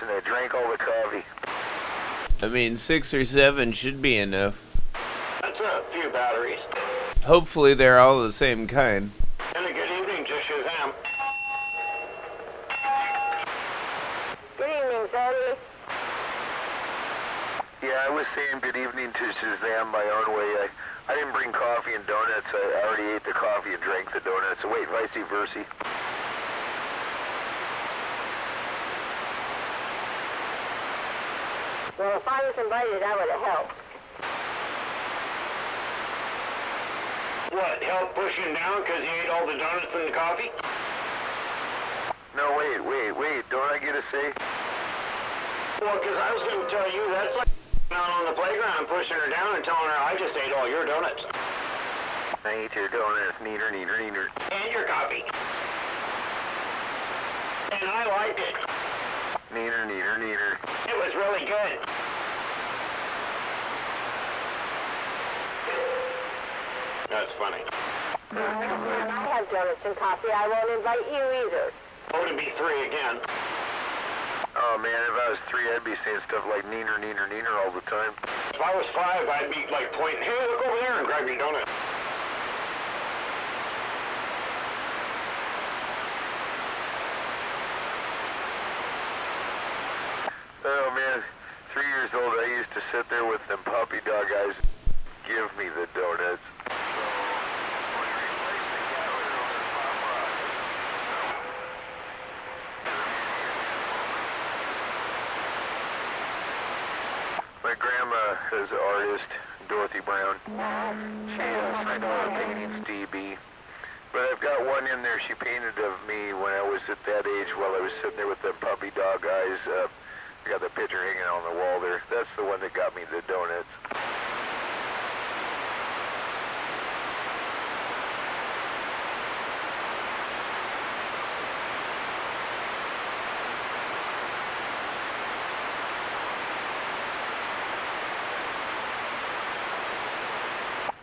and I drank all the coffee. I mean, 6 or 7 should be enough. That's a few batteries. Hopefully they're all the same kind. And a good evening to Shazam. Good evening, Zodie. Yeah, I was saying good evening to Shazam my own way. I didn't bring coffee and donuts. I already ate the coffee and drank the donuts. So wait, vice versa. Well, if I was invited, that would have helped. What, help pushing down because you ate all the donuts and the coffee? No, wait. Don't I get a say? Well, because I was going to tell you, that's like out on the playground pushing her down and telling her I just ate all your donuts. I ate your donuts. Neater. And your coffee. And I liked it. Neater. It was really good. That's funny. When I have donuts and coffee, I won't invite you either. Oh, to be 3 again. Oh man, if I was 3, I'd be saying stuff like neener all the time. If I was 5, I'd be like pointing, hey, look over there and grab your donut. Oh man, 3 years old, I used to sit there with them puppy dog eyes. Give me the donuts. My grandma is an artist, Dorothy Brown. She is, I know her paintings, DB. But I've got one in there she painted of me when I was at that age while I was sitting there with the puppy dog eyes. I got the picture hanging on the wall there. That's the one that got me the donuts.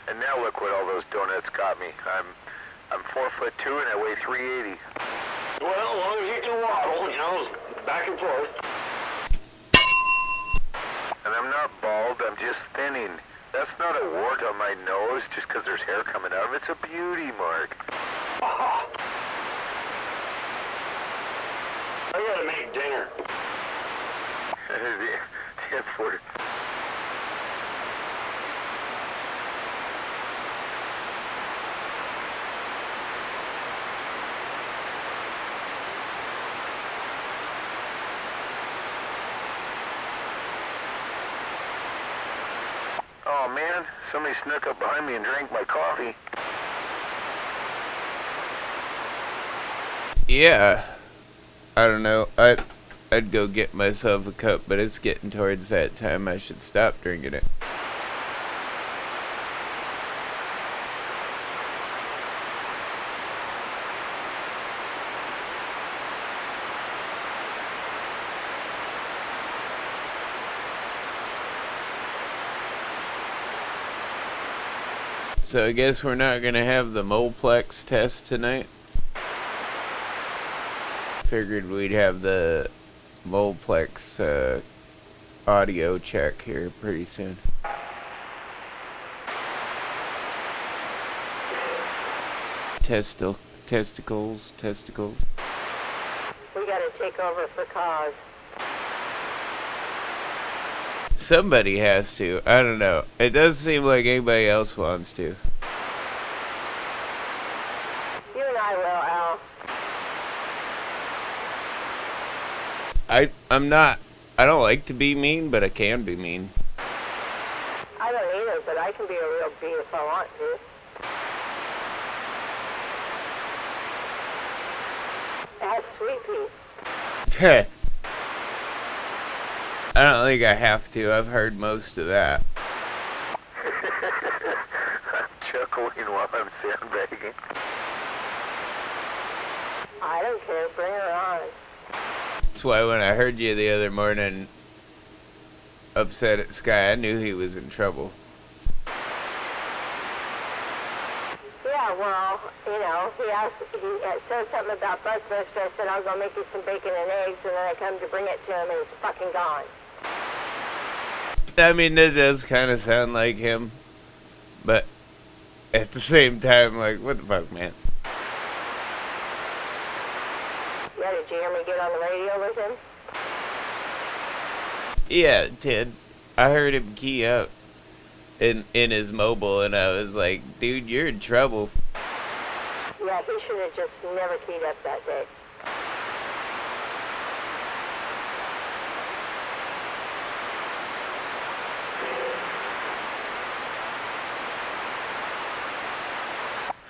And now look what all those donuts got me. I'm 4'2" and I weigh 380. Well, as long as you can waddle, you know, back and forth. And I'm not bald, I'm just thinning. That's not a wart on my nose just because there's hair coming out of it. It's a beauty mark. I gotta make dinner. For Oh man, somebody snuck up behind me and drank my coffee. Yeah. I don't know. I'd go get myself a cup, but it's getting towards that time I should stop drinking it. So I guess we're not gonna have the Moleplex test tonight. Figured we'd have the Moleplex audio check here pretty soon. Testicles. We gotta take over for cause. Somebody has to. I don't know. It doesn't seem like anybody else wants to. You and I will, Al. I'm not. I don't like to be mean, but I can be mean. I don't either, but I can be a real bee if I want to. That's sweet pea. I don't think I have to. I've heard most of that. I'm chuckling while I'm sandbagging. I don't care. Bring her on. That's why when I heard you the other morning upset at Sky, I knew he was in trouble. Yeah, well, you know, he said something about breakfast. I said, I'll go make you some bacon and eggs, and then I come to bring it to him, and it's fucking gone. I mean, it does kind of sound like him, but at the same time, like, what the fuck, man? Yeah, did you hear me get on the radio with him? Yeah, it did. I heard him key up in his mobile, and I was like, dude, you're in trouble. Yeah, he should have just never keyed up that day.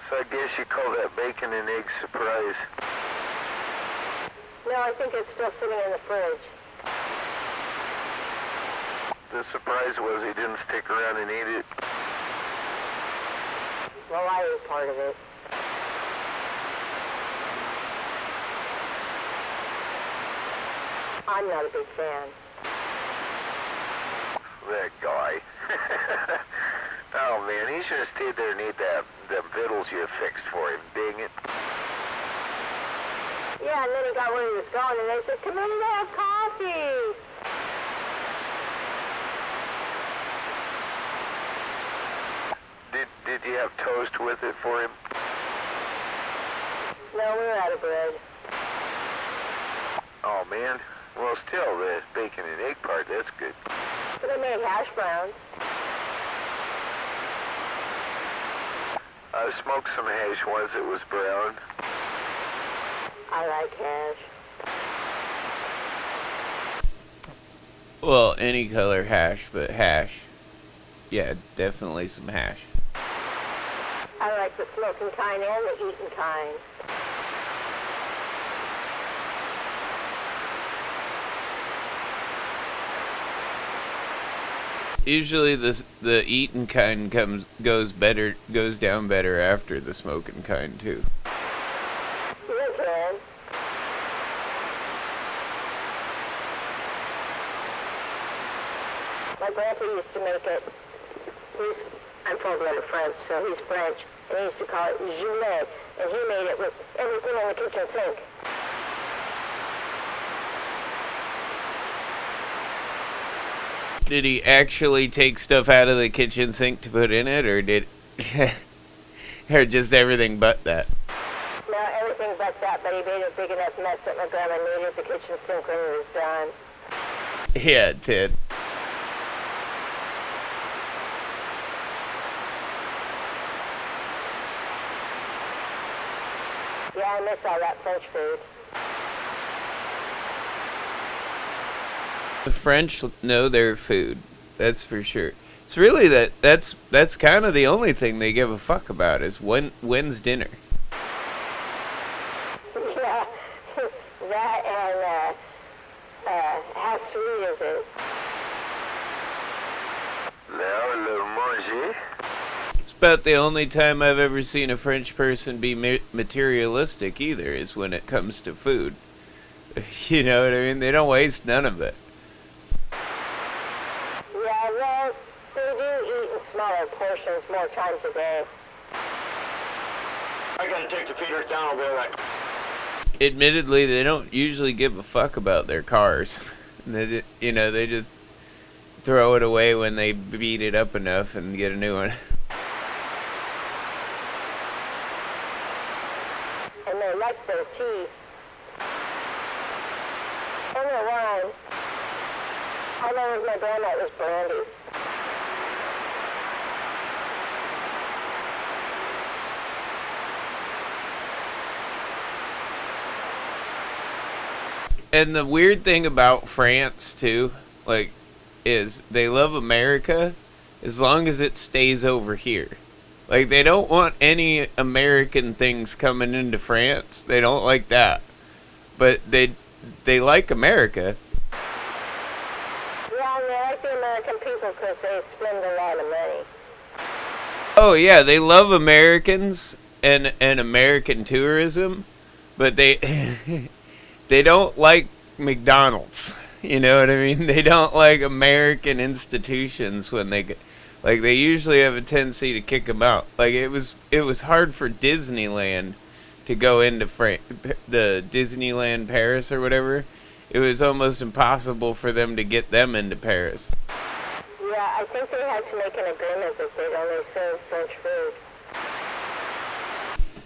So I guess you call that bacon and egg surprise. No, I think it's still sitting in the fridge. The surprise was he didn't stick around and eat it. Well, I ate part of it. I'm not a big fan. That guy. Oh man, he should have stayed there and ate the vittles you fixed for him. Dang it. Yeah, and then he got where he was going, and they said, come in to have coffee. Did you have toast with it for him? No, we were out of bread. Oh man. Well, still, the bacon and egg part, that's good. But I made hash browns. I smoked some hash once. It was brown. I like hash. Well, any color hash, but hash. Yeah, definitely some hash. I like the smoking kind and the eating kind. Usually the eating kind goes down better after the smoking kind too. You can. My grandpa used to make it. I'm full-blooded French, so he's French, and he used to call it jumet, and he made it with everything in the kitchen sink. Did he actually take stuff out of the kitchen sink to put in it, or or just everything but that? No, everything but that, but he made a big enough mess that my grandma needed the kitchen sink when he was done. Yeah, it did. Yeah, I miss all that French food. The French know their food. That's for sure. It's really that's kind of the only thing they give a fuck about is when's dinner. Yeah, that and how sweet is it? Now, le manger. It's about the only time I've ever seen a French person be materialistic either is when it comes to food. You know what I mean? They don't waste none of it. Yeah, well, they do eat in smaller portions more times a day. I gotta take the feeders down. I'll be all right. Admittedly, they don't usually give a fuck about their cars. They just throw it away when they beat it up enough and get a new one. And they like their tea. And their wine. I know with my grandma it was brandy. And the weird thing about France too, like, is they love America as long as it stays over here. Like, they don't want any American things coming into France. They don't like that. But they like America. Yeah, and they like the American people because they spend a lot of money. Oh yeah, they love Americans and American tourism, but they they don't like McDonald's. You know what I mean? They don't like American institutions when Like they usually have a tendency to kick them out. Like it was hard for Disneyland to go into the Disneyland Paris or whatever. It was almost impossible for them to get them into Paris. Yeah, I think they had to make an agreement that they'd only serve French food.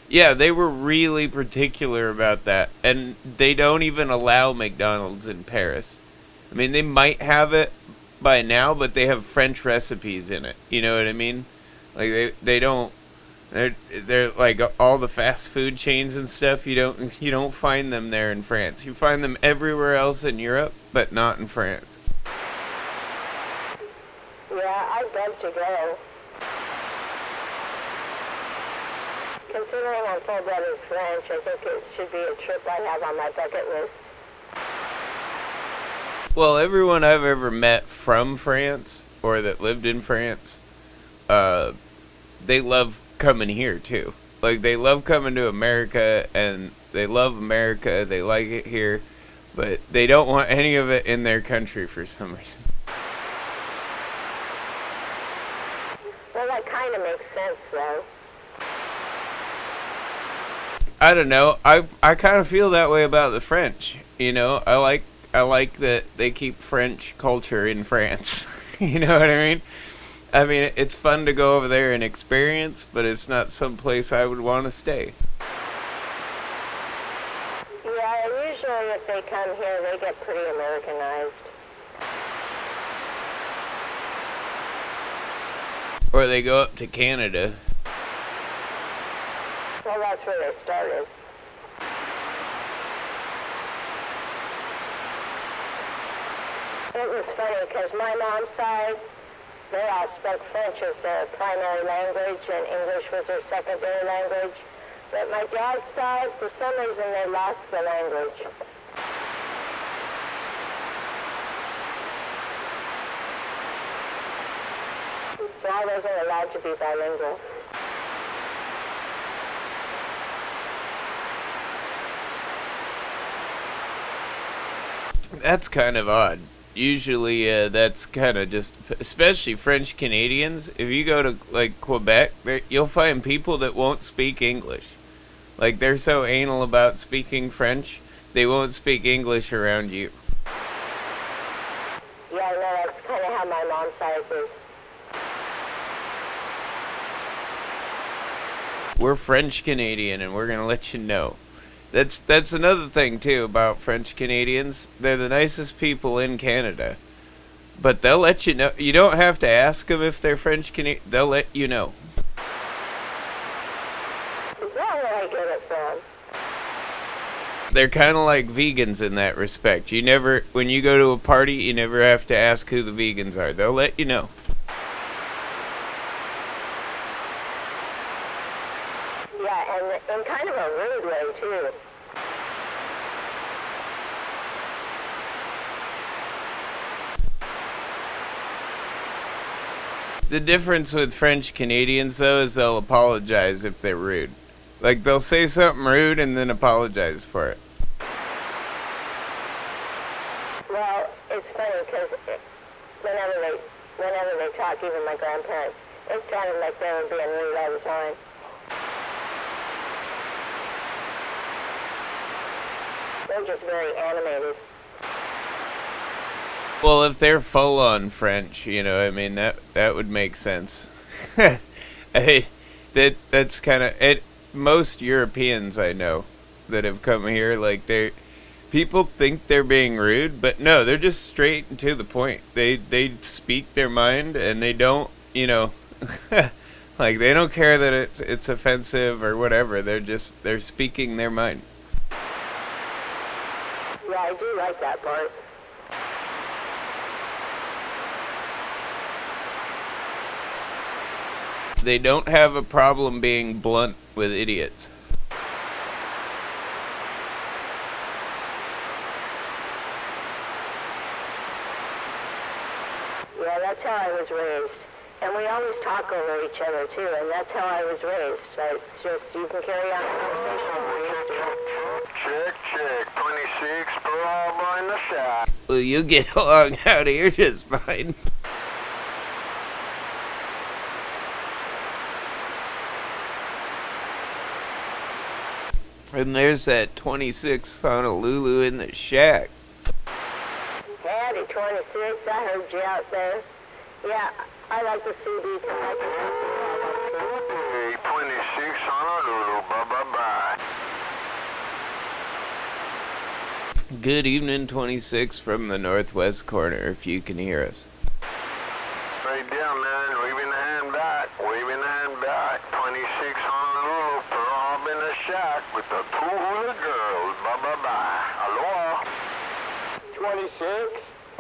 Yeah, they were really particular about that. And they don't even allow McDonald's in Paris. I mean, they might have it by now, but they have French recipes in it. You know what I mean? Like they don't. They're like all the fast food chains and stuff. You don't find them there in France. You find them everywhere else in Europe, but not in France. Yeah, I'd love to go. Considering I'm full-blooded French, I think it should be a trip I have on my bucket list. Well, everyone I've ever met from France or that lived in France, they love coming here too. Like they love coming to America and they love America. They like it here, but they don't want any of it in their country for some reason. Well, that kind of makes sense, though. I don't know. I kind of feel that way about the French. You know, I like that they keep French culture in France. You know what I mean? I mean, it's fun to go over there and experience, but it's not some place I would want to stay. Yeah, and usually if they come here, they get pretty Americanized. Or they go up to Canada. Well, that's where they started. It was funny because my mom's side, they all spoke French as their primary language and English was their secondary language. But my dad's side, for some reason, they lost the language. So I wasn't allowed to be bilingual. That's kind of odd. Usually, that's kind of just, especially French Canadians. If you go to like Quebec, you'll find people that won't speak English. Like they're so anal about speaking French, they won't speak English around you. Yeah, I know, that's kind of how my mom's side is. We're French Canadian, and we're gonna let you know. That's another thing too about French Canadians. They're the nicest people in Canada, but they'll let you know. You don't have to ask them if they're French Canadian. They'll let you know. Is that where I get it from? They're kind of like vegans in that respect. You never, when you go to a party, you never have to ask who the vegans are. They'll let you know. Yeah, and in kind of a rude way, too. The difference with French Canadians, though, is they'll apologize if they're rude. Like, they'll say something rude and then apologize for it. Well, it's funny because whenever they talk, even my grandparents, it sounded like they were being rude all the time. They're just very animated. Well, if they're full-on French, you know, I mean, that would make sense. I mean, that's kind of it. Most Europeans I know that have come here, like people think they're being rude, but no, they're just straight and to the point. They speak their mind, and they don't, you know, like they don't care that it's offensive or whatever. They're speaking their mind. Yeah, I do like that part. They don't have a problem being blunt with idiots. Yeah, that's how I was raised. And we always talk over each other, too, and that's how I was raised. So it's just, you can carry on a conversation. Check, 26, problem in the shot. Well, you get along out here just fine. And there's that 26 Honolulu in the shack. Howdy, 26. I heard you out there. Yeah, I like the CB tonight. Hey, 26 Honolulu, bye-bye-bye. Good evening, 26 from the northwest corner, if you can hear us. Right down, man. Waving the hand back. Waving the hand back. 26 Honolulu. Prob in the shack with the two hula girls. Bye-bye-bye. Aloha. 26?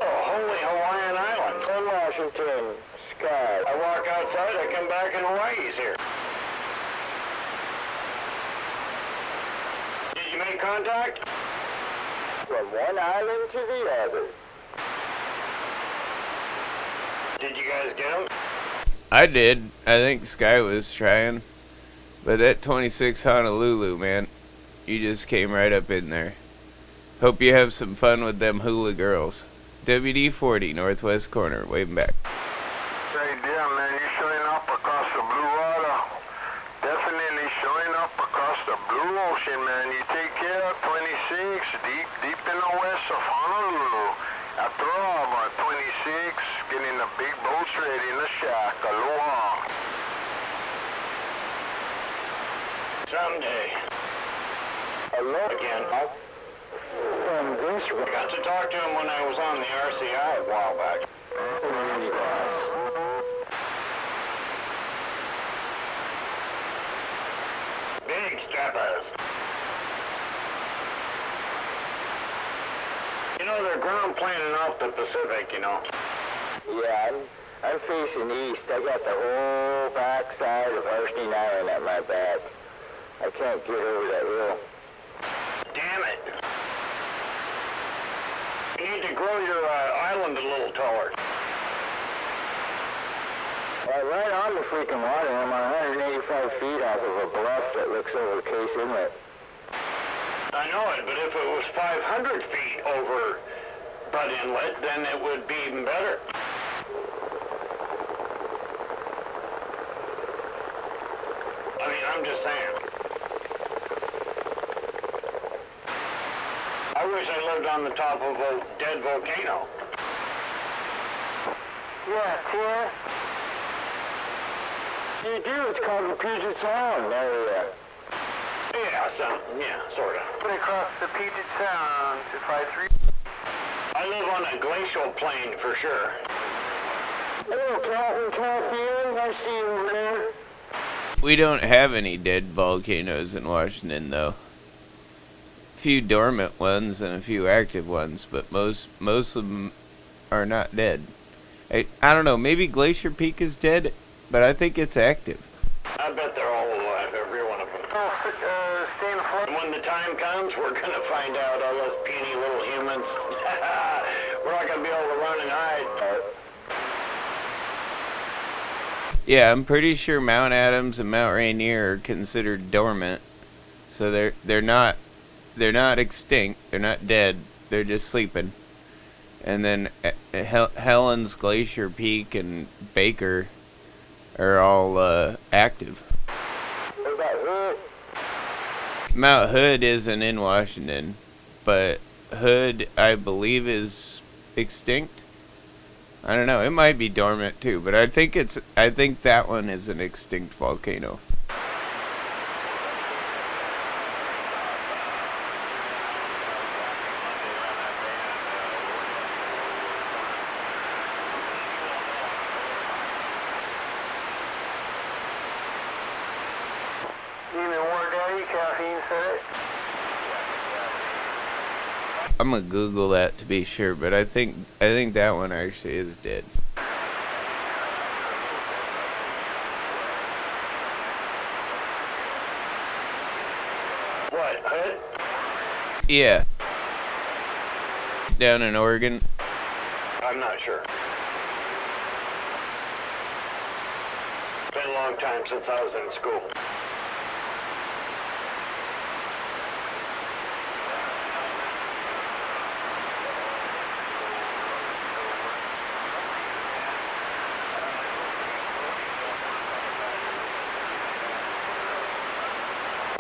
Oh, holy Hawaiian Islands. In Washington. Sky. I walk outside, I come back and Hawaii's here. Did you make contact? From one island to the other. Did you guys get them? I did. I think Sky was trying. But that 26 Honolulu, man, you just came right up in there. Hope you have some fun with them hula girls. WD-40, northwest corner, waving back. Right there, man. You're showing up across the blue water. Definitely showing up across the blue ocean, man. You take care of 26 deep in the west of Honolulu. After all, about 26, getting the big boats ready in the shack. Aloha. Someday. Hello again, huh? From this I got to talk to him when I was on the RCI a while back. Big steppers. You know, they're ground planing off the Pacific, you know. Yeah, I'm facing east. I got the whole backside of Arsenal Island at my back. I can't get over that hill. Damn it. You need to grow your island a little taller. Right on the freaking water. I'm 185 feet off of a bluff that looks over Case Inlet. I know it, but if it was 500 feet over Bud Inlet, then it would be even better. I mean, I'm just saying. I wish I lived on the top of a dead volcano. Yeah, Tia? You do, it's called the Puget Sound area. Yeah, sort of. Put across the Puget Sound to 53. I live on a glacial plain for sure. Hello, Captain Caffeine. I see you over there. We don't have any dead volcanoes in Washington, though. A few dormant ones and a few active ones, but most of them are not dead. I don't know, maybe Glacier Peak is dead, but I think it's active. I bet they're all alive, every one of them. Stay in the floor. And when the time comes, we're going to find out, all us puny little humans. We're not going to be able to run and hide. Yeah, I'm pretty sure Mount Adams and Mount Rainier are considered dormant, so they're not extinct. They're not dead. They're just sleeping. And then Helen's Glacier Peak and Baker are all active. What about Hood? Mount Hood isn't in Washington, but Hood, I believe, is extinct. I don't know. It might be dormant too, but I think that one is an extinct volcano. Even more daddy, caffeine said it. I'm gonna Google that to be sure, but I think that one actually is dead. What, Hood? Yeah. Down in Oregon. I'm not sure. It's been a long time since I was in school.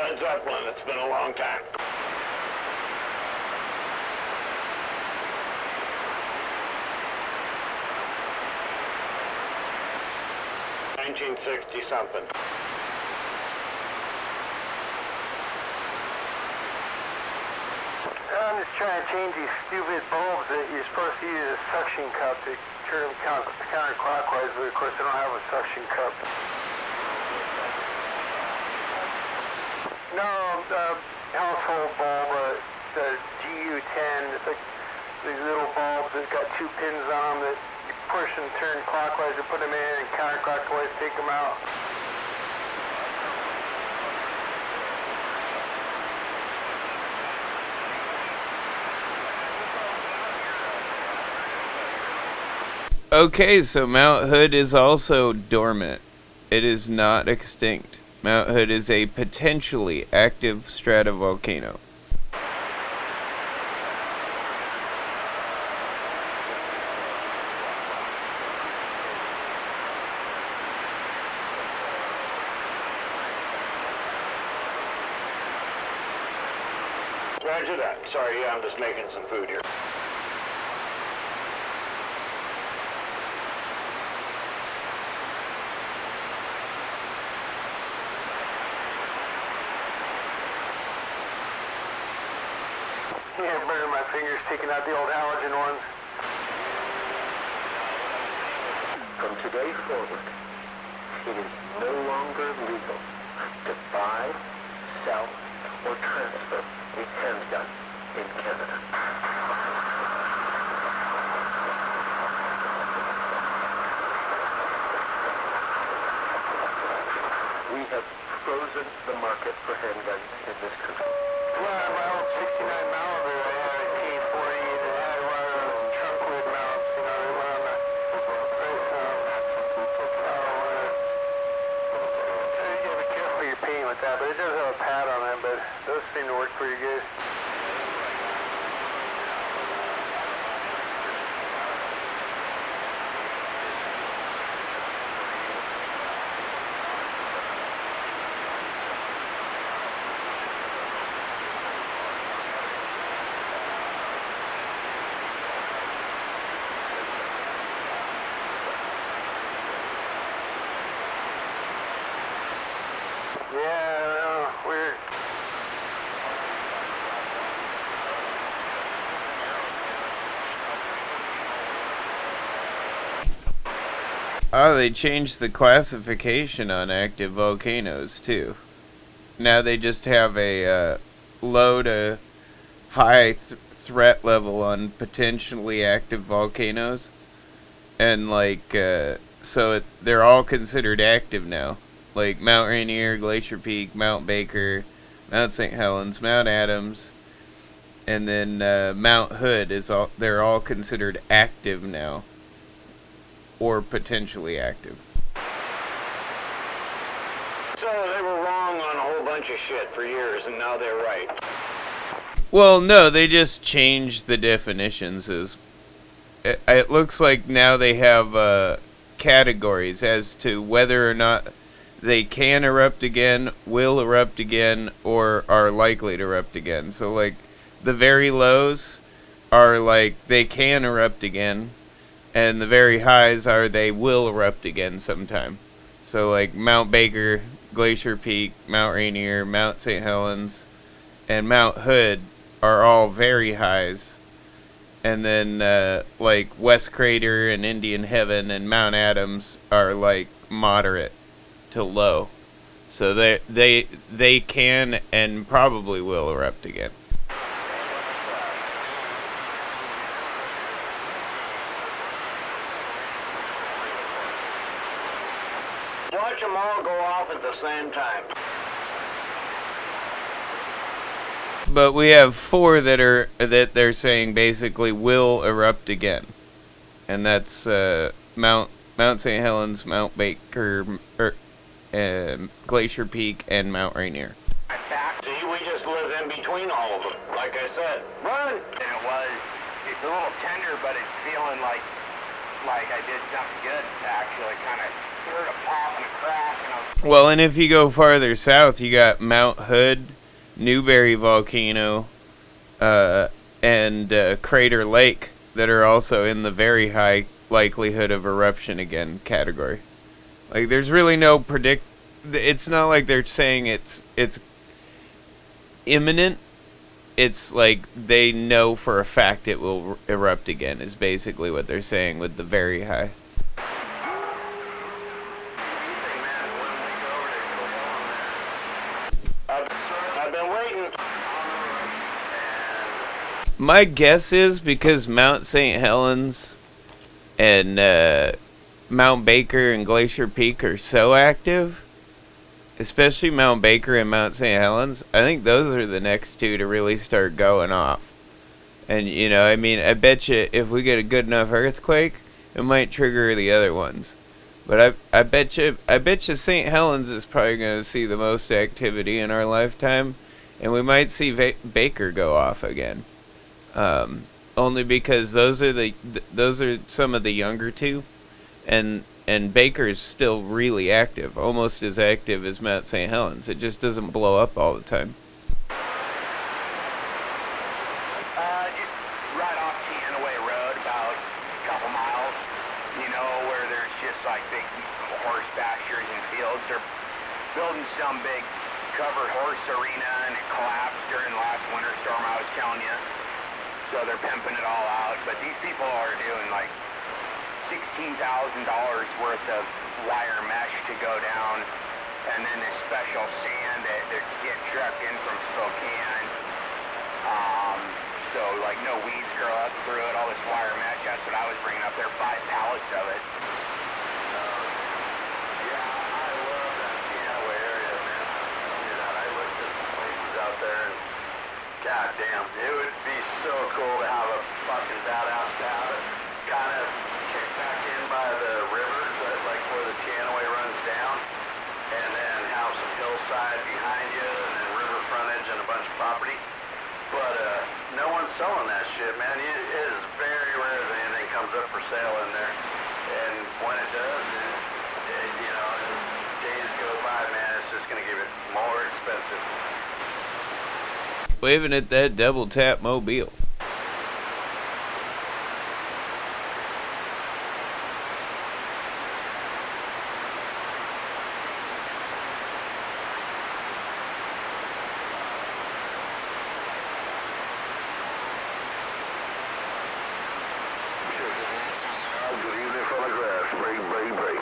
Led Zeppelin, it's been a long time. $1960-something. I'm just trying to change these stupid bulbs that you're supposed to use a suction cup to turn them counterclockwise, but of course I don't have a suction cup. No, household bulb, the GU10, it's like these little bulbs that got 2 pins on them that you push and turn clockwise to put them in and counterclockwise take them out. Okay, so Mount Hood is also dormant. It is not extinct. Mount Hood is a potentially active stratovolcano. Roger that. Sorry, yeah, I'm just making some food here. Yeah, burning my fingers taking out the old halogen ones. From today forward, it is no longer legal to buy, sell, or transfer a handgun in Canada. We have frozen the market for handguns in this country. Well, my old 69 Malibu, I had a K40 that had one of those trunk lid mounts, you know, they went on the, you gotta be careful you're painting with that, but it does have a pad on it, but those seem to work pretty good. Yeah, I don't know, weird. Oh, they changed the classification on active volcanoes, too. Now they just have a low to high threat level on potentially active volcanoes. And, like, they're all considered active now. Like Mount Rainier, Glacier Peak, Mount Baker, Mount St. Helens, Mount Adams, and then Mount Hood they're all considered active now, or potentially active. So they were wrong on a whole bunch of shit for years, and now they're right. Well, no, they just changed the definitions. It looks like now they have categories as to whether or not they can erupt again, will erupt again, or are likely to erupt again. So, like, the very lows are like they can erupt again, and the very highs are they will erupt again sometime. So, like, Mount Baker, Glacier Peak, Mount Rainier, Mount St. Helens, and Mount Hood are all very highs. And then, like, West Crater and Indian Heaven and Mount Adams are, like, moderate to low. So they can and probably will erupt again. Watch them all go off at the same time. But we have 4 that they're saying basically will erupt again. And that's Mount St. Helens, Mount Baker, Glacier Peak, and Mount Rainier. See, we just live in between all of them. Like I said, run! And it's a little tender, but it's feeling like I did something good to actually kind of heard a pop and a crack, and I was... Well, and if you go farther south, you got Mount Hood, Newberry Volcano, and Crater Lake that are also in the very high likelihood of eruption again category. Like, there's really no it's not like they're saying it's imminent. It's like they know for a fact it will erupt again, is basically what they're saying with the very high. I've been waiting. My guess is because Mount St. Helens and Mount Baker and Glacier Peak are so active, especially Mount Baker and Mount St. Helens, I think those are the next two to really start going off. And, you know, I mean, I bet you if we get a good enough earthquake, it might trigger the other ones. But I bet you St. Helens is probably going to see the most activity in our lifetime, and we might see Baker go off again. Only because those are some of the younger two, and Baker's still really active, almost as active as Mount St. Helens. It just doesn't blow up all the time. Just right off Tianaway Road, about a couple miles, you know, where there's just like big horse pastures and fields. They're building some big covered horse arena, and it collapsed during the last winter storm I was telling you. So they're pimping it all out. But these people are doing like $16,000 worth of wire mesh to go down, and then this special sand that's getting trucked in from Spokane. So like no weeds grow up through it, all this wire mesh, that's what I was bringing up there, 5 pallets of it. Yeah, I love that Tianaway area, man. I looked at some places out there, and goddamn, it would be so cool to have a fucking badass town kind of kick back in by the river, like where the Tianaway runs down, and then have some hillside behind you, and then river frontage and a bunch of property. But no one's selling that shit, man. It is very rare that anything comes up for sale in there. And when it does, you know, as days go by, man, it's just going to give it more expensive. Waving at that double tap mobile. Good evening, photograph. Break.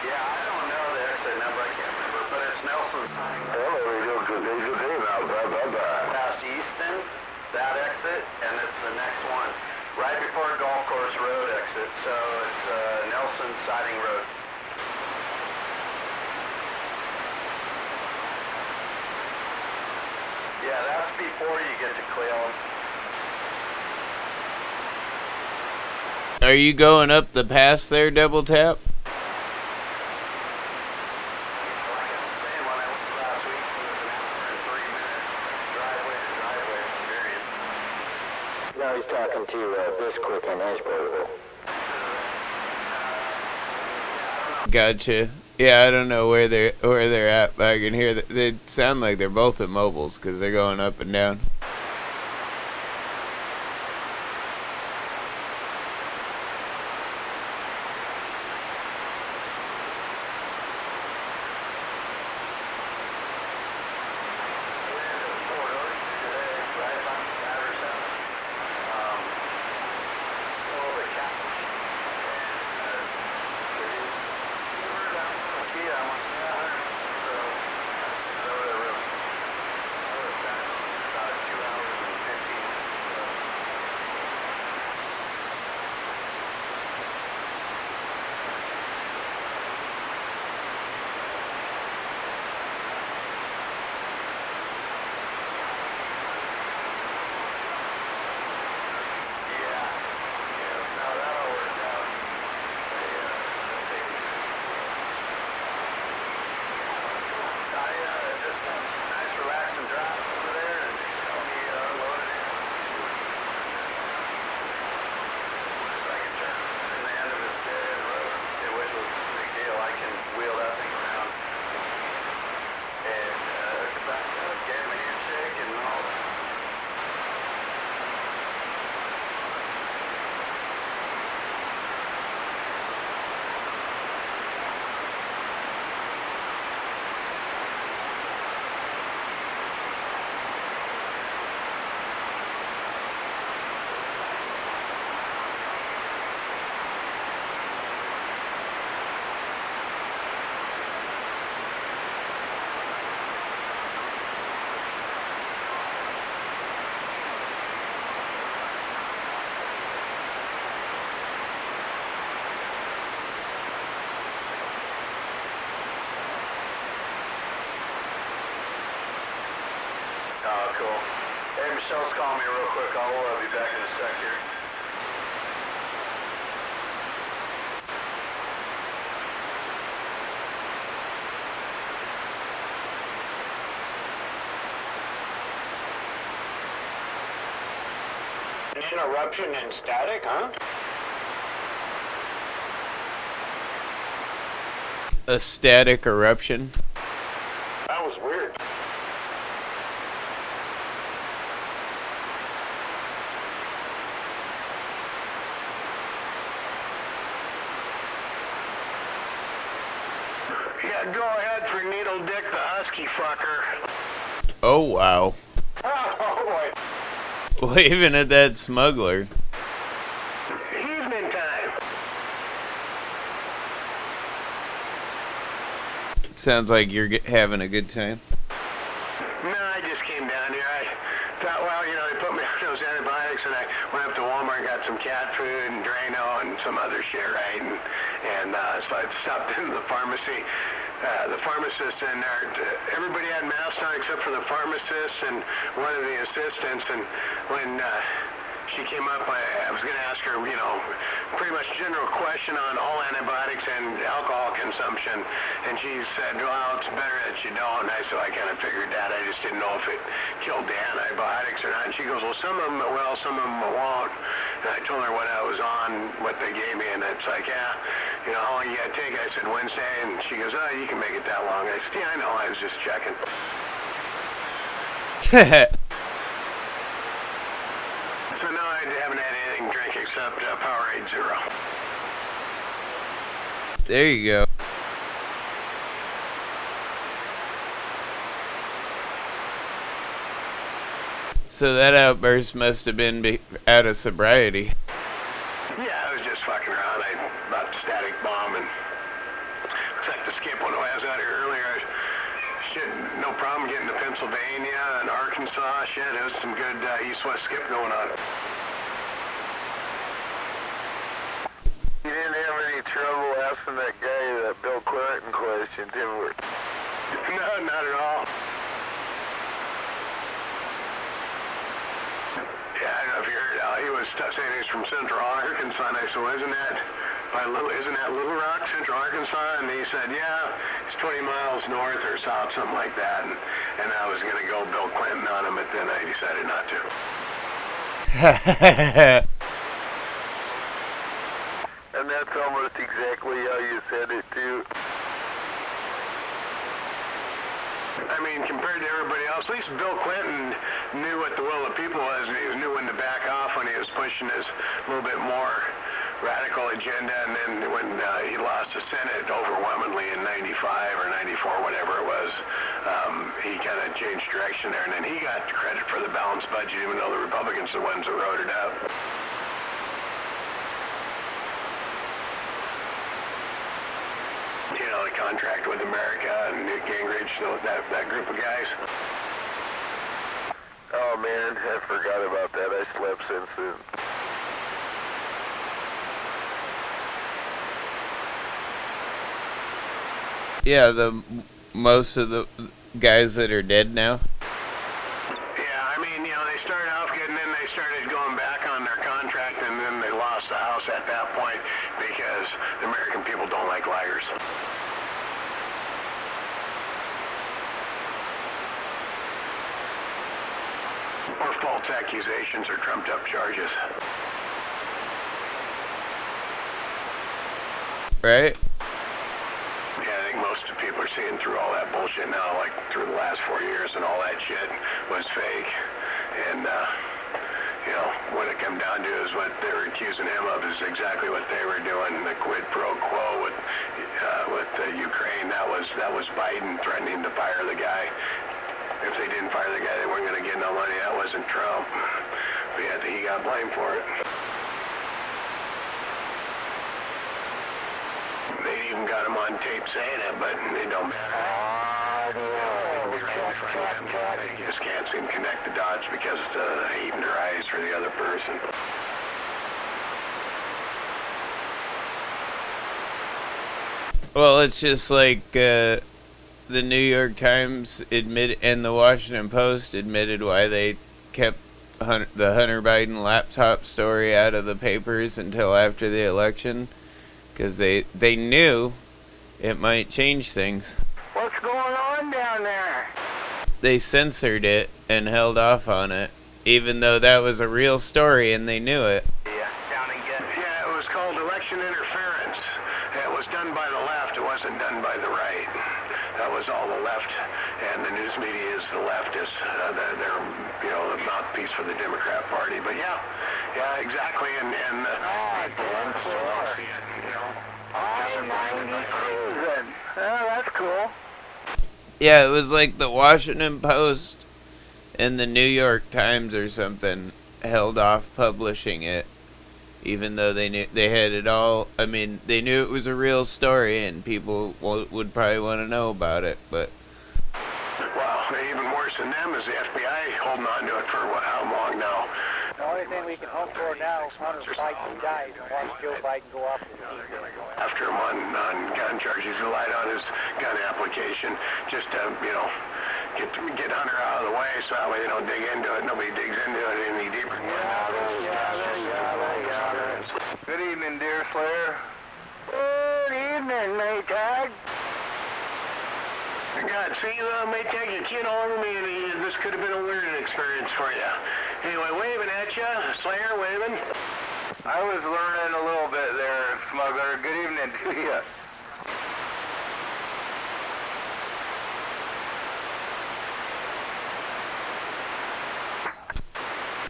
Yeah, I don't know the exit number. I can't remember, but it's Nelson's. Hello, good day now. Past Easton, that exit, and it's the next one. Right before Golf Course Road exit, so it's Nelson Siding Road. Yeah, that's before you get to Cleveland. Are you going up the pass there, double tap? No, he's talking to Bisquick and Ashboro. Gotcha. Yeah, I don't know where they're at, but I can hear that they sound like they're both at mobiles because they're going up and down. About a 2 cool. Hey, Michelle's calling me real quick. I'll be back in a sec here. An interruption and static, huh? A static eruption. That was weird. Yeah, go ahead for Needle Dick the Husky fucker. Oh, wow. Oh boy. Waving at that smuggler. Evening time. Sounds like you're having a good time. No, I just came down here. I thought, well, you know, they put me on those antibiotics, and I went up to Walmart and got some cat food and Drano and some other shit, right? And so I stopped into the pharmacy. The pharmacist in there, everybody had masks on except for the pharmacist and one of the assistants. And when she came up, I was going to ask her, you know, pretty much general question on all antibiotics and alcohol consumption. And she said, well, it's better that you don't. So I kind of figured that. I just didn't know if it killed the antibiotics or not. And she goes, well, some of them will, some of them won't. And I told her what I was on, what they gave me, and it's like, yeah, you know, how long you got to take? I said, Wednesday. And she goes, oh, you can make it that long. I said, yeah, I know. I was just checking. So no, I haven't had anything to drink except Powerade Zero. There you go. So that outburst must have been out of sobriety. Yeah, I was just fucking around. I bought the static bomb and set the skip when I was out here earlier. Shit, no problem getting to Pennsylvania and Arkansas. Shit, there was some good east-west skip going on. You didn't have any trouble asking that guy that Bill Clinton question, did we? No, not at all. Yeah, I don't know if you heard, he was saying he's from Central Arkansas, and I said, well, isn't that Little Rock, Central Arkansas? And he said, yeah, it's 20 miles north or south, something like that. And I was going to go Bill Clinton on him, but then I decided not to. And that's almost exactly how you said it, too. I mean, compared to everybody else, at least Bill Clinton knew what the will of the people was, and he knew when to back off when he was pushing his little bit more radical agenda. And then when he lost the Senate overwhelmingly in 95 or 94, whatever it was, he kind of changed direction there, and then he got credit for the balanced budget, even though the Republicans are the ones that wrote it up. You know, the contract with America and Newt Gingrich, so that group of guys. Oh, man, I forgot about that. I slept since then. Yeah, most of the guys that are dead now. Yeah, I mean, you know, they started off good, and then they started going back on their contract, and then they lost the House at that point because the American people don't like liars. Or false accusations or trumped-up charges. Right? Yeah, I think most of people are seeing through all that bullshit now, like through the last 4 years, and all that shit was fake. And, you know, what it come down to is what they were accusing him of is exactly what they were doing, the quid pro quo with Ukraine. That was Biden threatening to fire the guy. If they didn't fire the guy, they weren't going to get no money. That wasn't Trump. But yet he got blamed for it. They even got him on tape saying it, but it don't matter. They just can't seem to connect the dots because of the hate in their eyes for the other person. Well, it's just like the New York Times and the Washington Post admitted why they kept the Hunter Biden laptop story out of the papers until after the election, because they knew it might change things. What's going on down there? They censored it and held off on it, even though that was a real story and they knew it. Yeah, it was called election interference. It was done by the left. It wasn't done by the right. That was all the left, and the news media is the leftist. They're the mouthpiece for the Democrat Party. But yeah, exactly. And Oh, that's cool. Yeah, it was like the Washington Post and the New York Times or something held off publishing it, even though they knew they had it all. I mean, they knew it was a real story and people would probably want to know about it, but... Well, even worse than them is the FBI holding on to it for how long now? The only thing we can hope for now is Hunter Biden dies and watch Joe Biden go off. After him on gun charges, he lied on his gun application just to, get Hunter out of the way so that way they don't dig into it. Nobody digs into it any deeper. Good evening, dear Slayer. Good evening, Maytag. God, see, Maytag, you keyed all over me, and this could have been a learning experience for you. Anyway, waving at you, Slayer, waving. I was learning a little bit there, Smuggler. Good evening to you.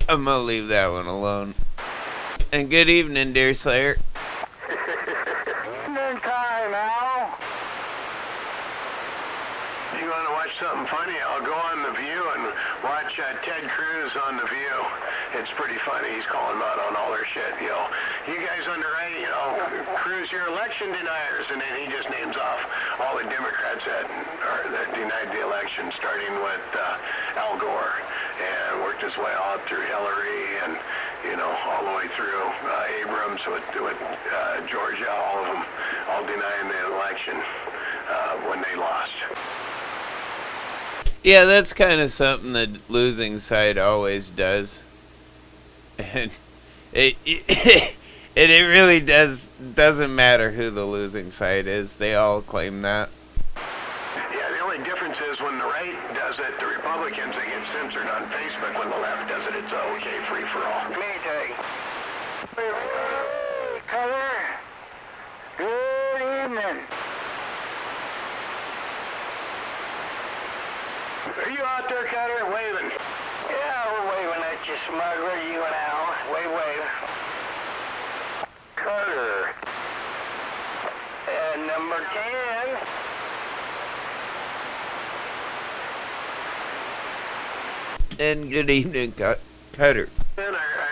I'm gonna leave that one alone. And good evening, dear Slayer. Evening time, Al. You want to watch something funny? I'll go on The View and watch Ted Cruz on The View. It's pretty funny. He's calling out on all their shit, You guys on the right, Cruz, you're election deniers. And then he just names off all the Democrats that denied the election, starting with Al Gore, and worked his way all up through Hillary and, all the way through Abrams with Georgia, all of them, all denying the election when they lost. Yeah, that's kind of something the losing side always does. And it really doesn't matter who the losing side is. They all claim that. Yeah, the only difference is when the right does it, the Republicans, they get censored on Facebook. When the left does it, it's okay, free for all. Maytag. Color. Good evening. Are you out there, Cutter, waving? Yeah, we're waving at you, Smuggler, you and Al. Wave. Carter. And number 10. And good evening, Cutter. I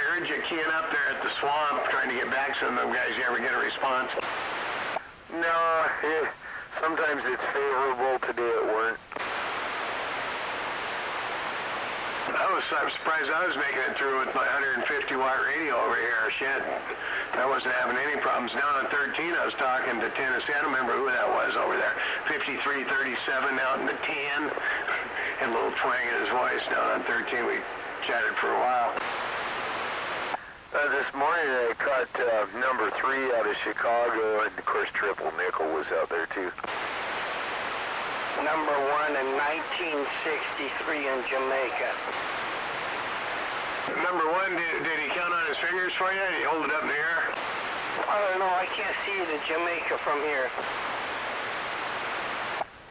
heard you keying up there at the swamp, trying to get back some of them guys. You ever get a response? No, sometimes it's favorable. Today it weren't. I'm surprised I was making it through with my 150-watt radio over here. Shit, I wasn't having any problems. Down on 13, I was talking to Tennessee. I don't remember who that was over there. 5337 out in the 10. And a little twang in his voice. Down on 13, we chatted for a while. This morning I caught number 3 out of Chicago, and of course Triple Nickel was out there too. Number 1 in 1963 in Jamaica. Number 1, did he count on his fingers for you? Did he hold it up in the air? I don't know, I can't see the Jamaica from here.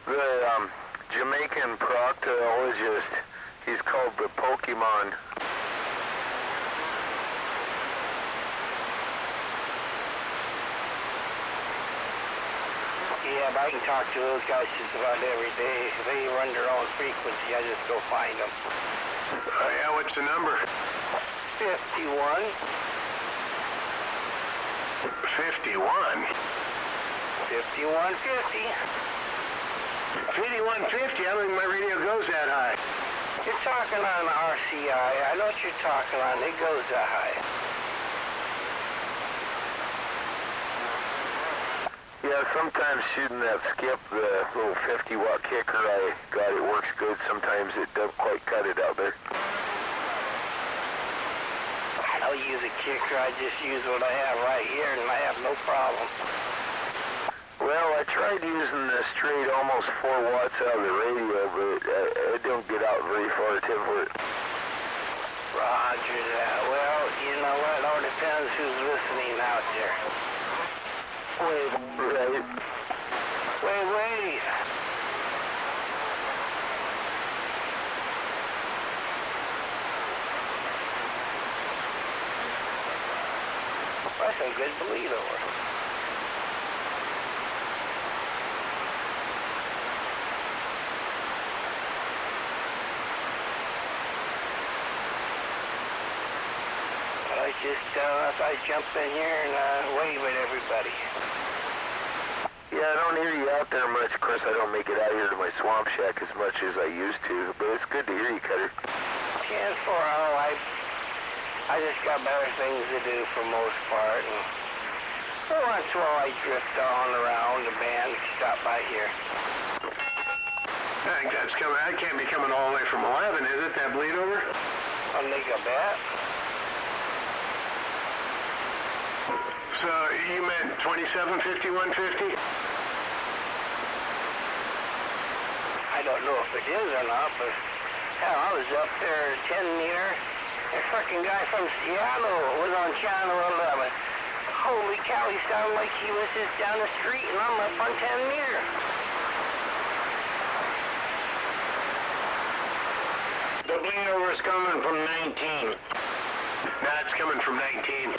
The Jamaican proctologist, he's called the Pokemon. Yeah, but I can talk to those guys just about every day. They run their own frequency, I just go find them. Yeah, what's the number? 51. 51? 5150. 5150? I don't think my radio goes that high. You're talking on RCI. I know what you're talking on. It goes that high. Yeah, Yeah, sometimes shooting that skip, the little 50-watt kicker I got, it works good. Sometimes it don't quite cut it out there. I don't use a kicker, I just use what I have right here, and I have no problem. Well, I tried using the straight almost 4 watts out of the radio, but it don't get out very far for it. Roger that. Well, you know what? It all depends who's listening out there. Wait, right. Wait. That's some good bleed over. I jump in here and wave at everybody. Yeah, I don't hear you out there much. Of course, I don't make it out here to my swamp shack as much as I used to, but it's good to hear you, Cutter. 10-4, I just got better things to do for most part, and once in a while I drift on around the band, stop by here. I think that's coming. That can't be coming all the way from 11, is it? That bleed over? I'll make a bet. So you meant 2750, 150? I don't know if it is or not, but hell, I was up there 10 meter. A freaking guy from Seattle was on channel 11. Holy cow, he sounded like he was just down the street and I'm up on 10 meter. The bleed over is coming from 19. That's coming from 19.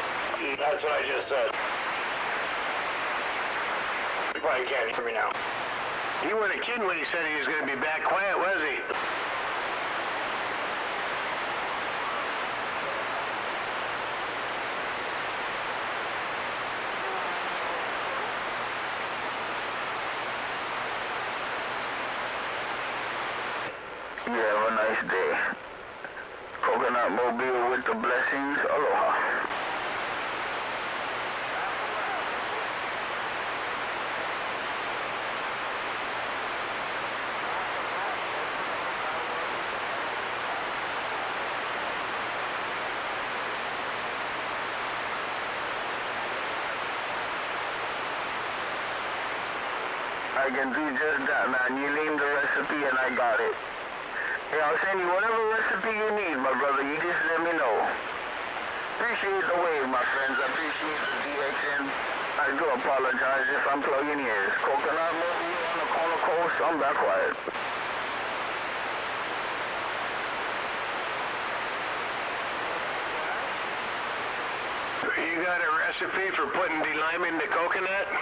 That's what I just said. You probably can't hear me now. He wasn't kidding when he said he was going to be back quiet, was he? You have a nice day. Coconut Mobile with the blessings. Aloha. I can do just that, man. You leave the recipe and I got it. Hey, I'll send you whatever recipe you need, my brother. You just let me know. Appreciate the wave, my friends. I appreciate the DXN. I do apologize if I'm plugging ears. Coconut Mobile on the corner coast. I'm back quiet. You got a recipe for putting the lime in the coconut?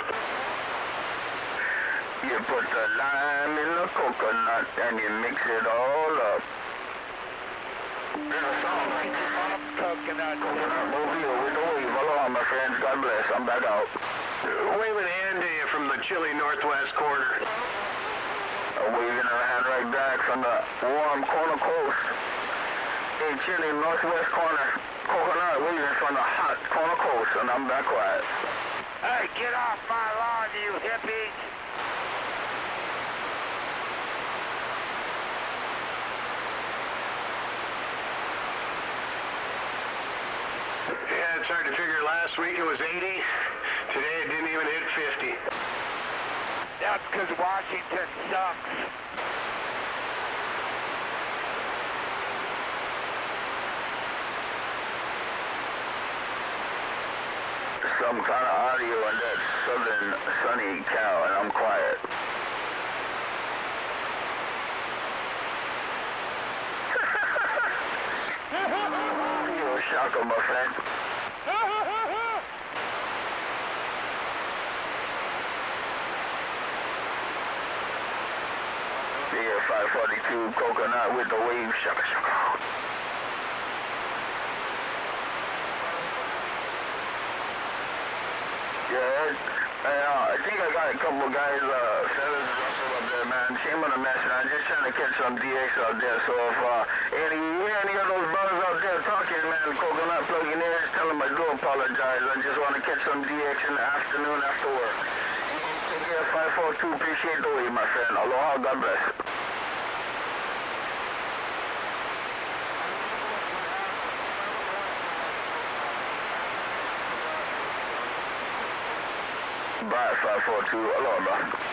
You put the lime in the coconut and you mix it all up. There's a song like that. Coconut Mobile with the wave. Aloha, my friends. God bless. I'm back out. Waving a hand to you from the chilly northwest corner. I'm waving a hand right back from the warm corner coast. Hey, chilly northwest corner. Coconut waving from the hot corner coast, and I'm back quiet. Hey, get off my lawn, you hippies! Yeah, it's hard to figure. Last week it was 80. Today it didn't even hit 50. That's because Washington sucks. Some kind of audio in that southern sunny cow, and I'm quiet. You're a shocker, my friend. Yeah, 542 coconut with the wave, shaka shaka. Yeah, I think I got a couple of guys, fellas up there, man. Shame on the mess, man. Just trying to catch some DX out there. So if any of those brothers out there talking, man, coconut plugging in, tell them I do apologize. I just want to catch some DX in the afternoon after work. Cheers, 542. Appreciate the way, my friend. Aloha, God bless. Bye, 542. Aloha.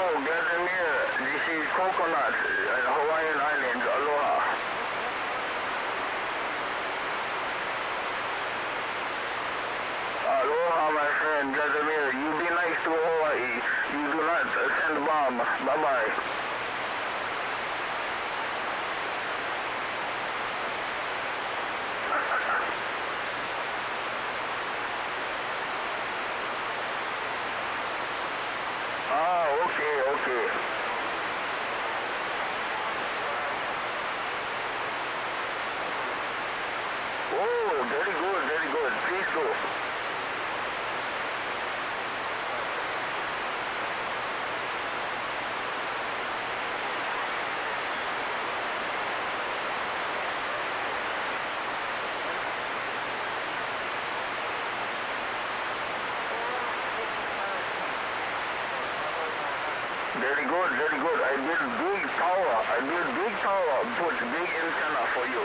Vladimir, this is Coconut, Hawaiian Islands, aloha. Aloha, my friend, Vladimir. You be nice to Hawaii. You do not send bomb. Bye-bye. Okay. Oh, very good. Please go. Very good. I build big tower, put big antenna for you.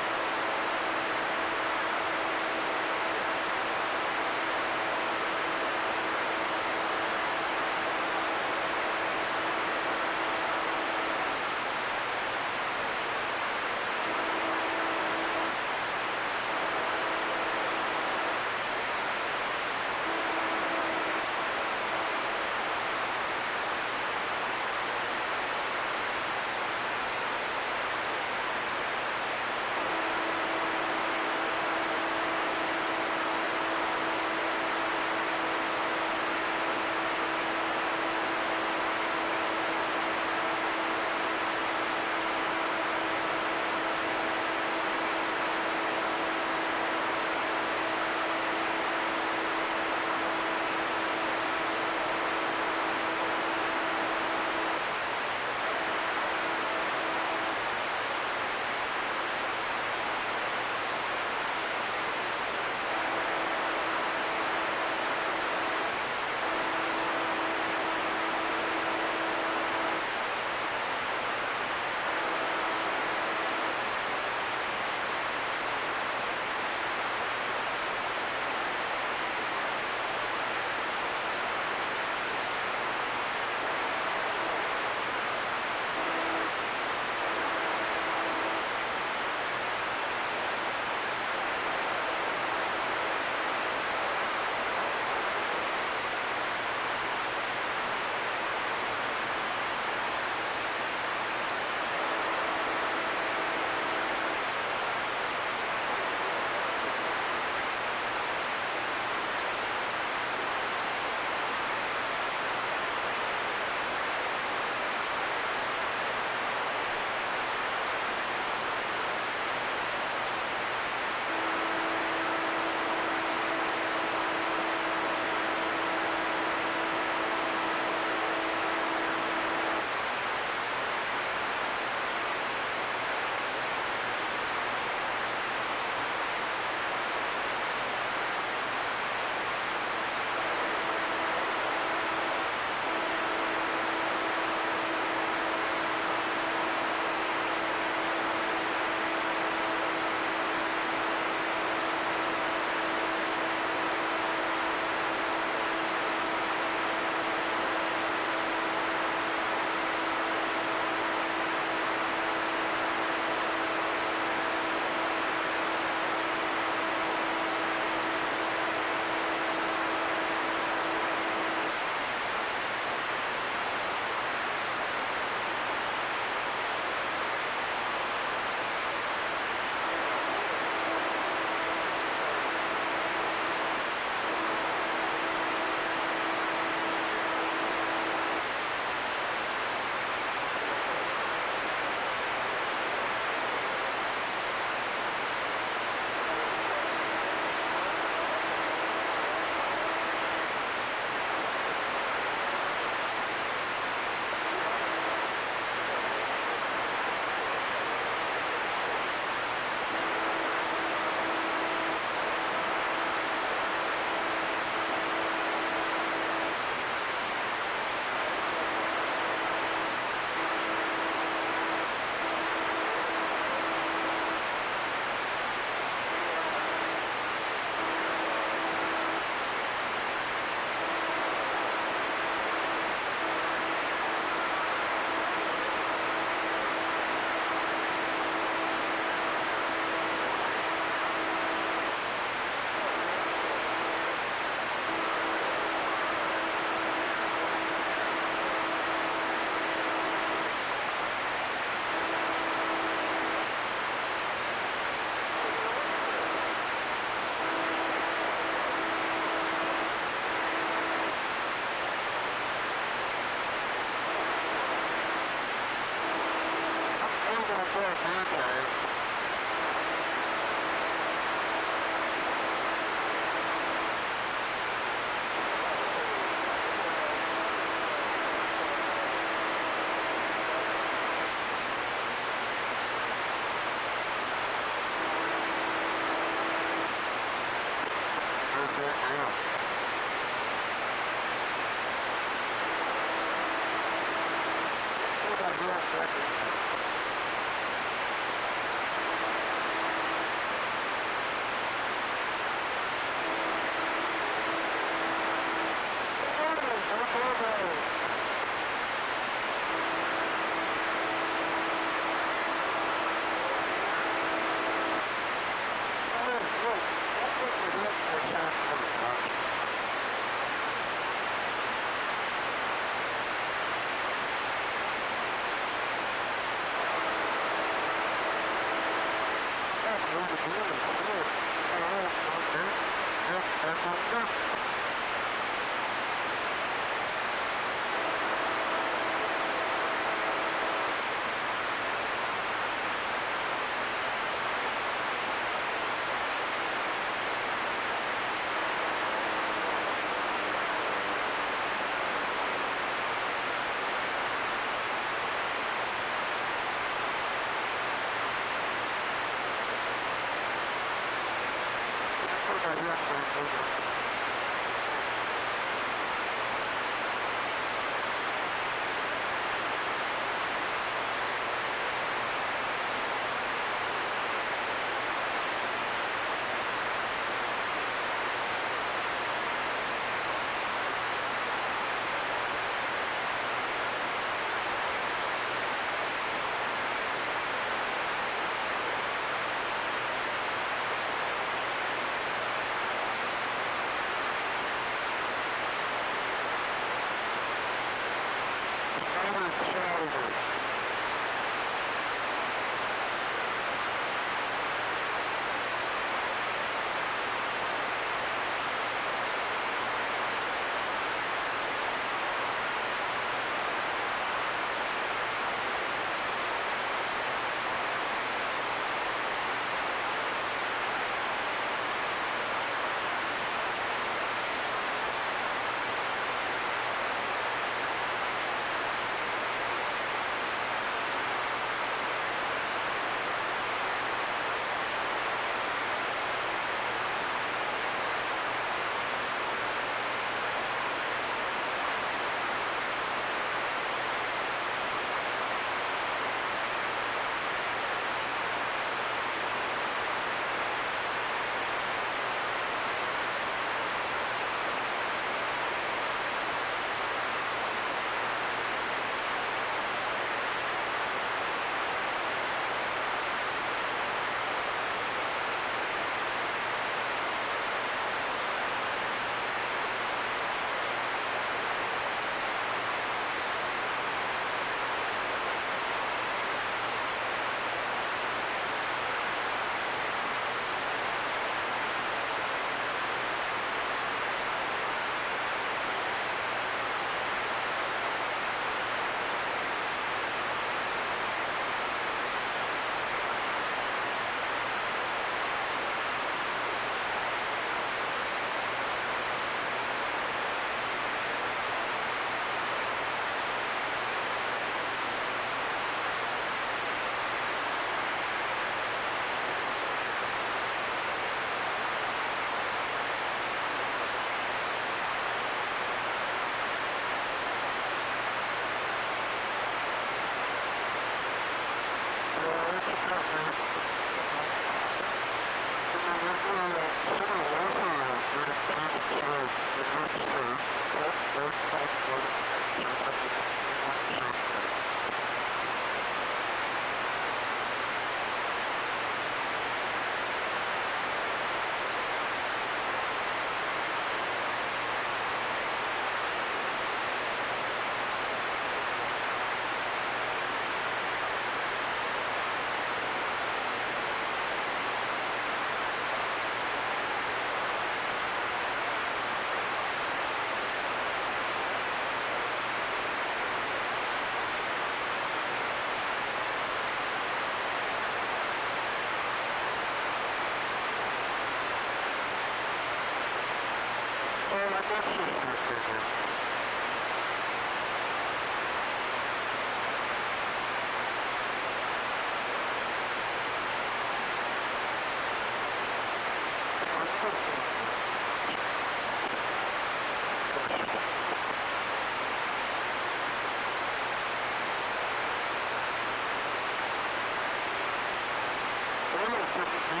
I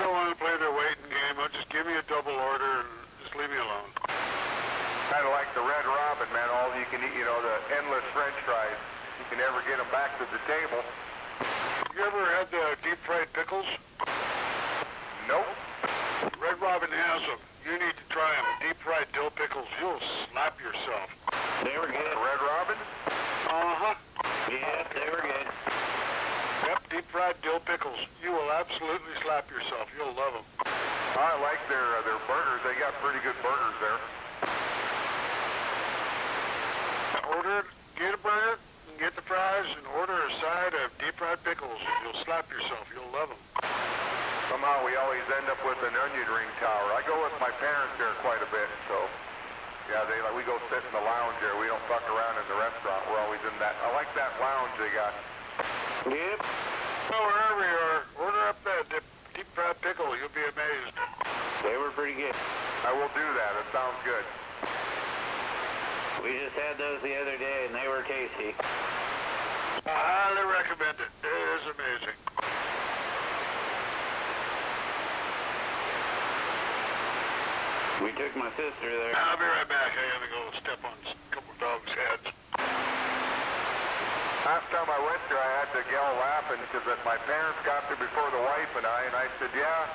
don't want to play the waiting game. Just give me a double order and just leave me alone. Kind of like the Red Robin, man. All you can eat, you know, the endless French fries. You can never get them back to the table. You ever had the deep fried pickles? Nope. Red Robin has them. You need to try them. Deep fried dill pickles. You'll slap yourself. They were good. Red Robin? Uh-huh. Yep, they were good. Yep, deep fried dill pickles. You will absolutely slap yourself. You'll love them. I like their burgers. They got pretty good burgers there. Order, get a burger, and get the fries, and order a side of deep fried pickles. You'll slap yourself. You'll love them. Somehow we always end up with an onion ring tower. I go with my parents there quite a bit, so yeah, we go sit in the lounge there. We don't fuck around in the restaurant. We're always in that. I like that lounge they got. Yep. So wherever you are, order up that deep fried pickle. You'll be amazed. They were pretty good. I will do that. It sounds good. We just had those the other day, and they were tasty. I highly recommend it. It is amazing. We took my sister there. I'll be right back. I gotta go step on a couple of dogs' heads. Last time I went there, I had the gal laughing because my parents got there before the wife and I said, yeah,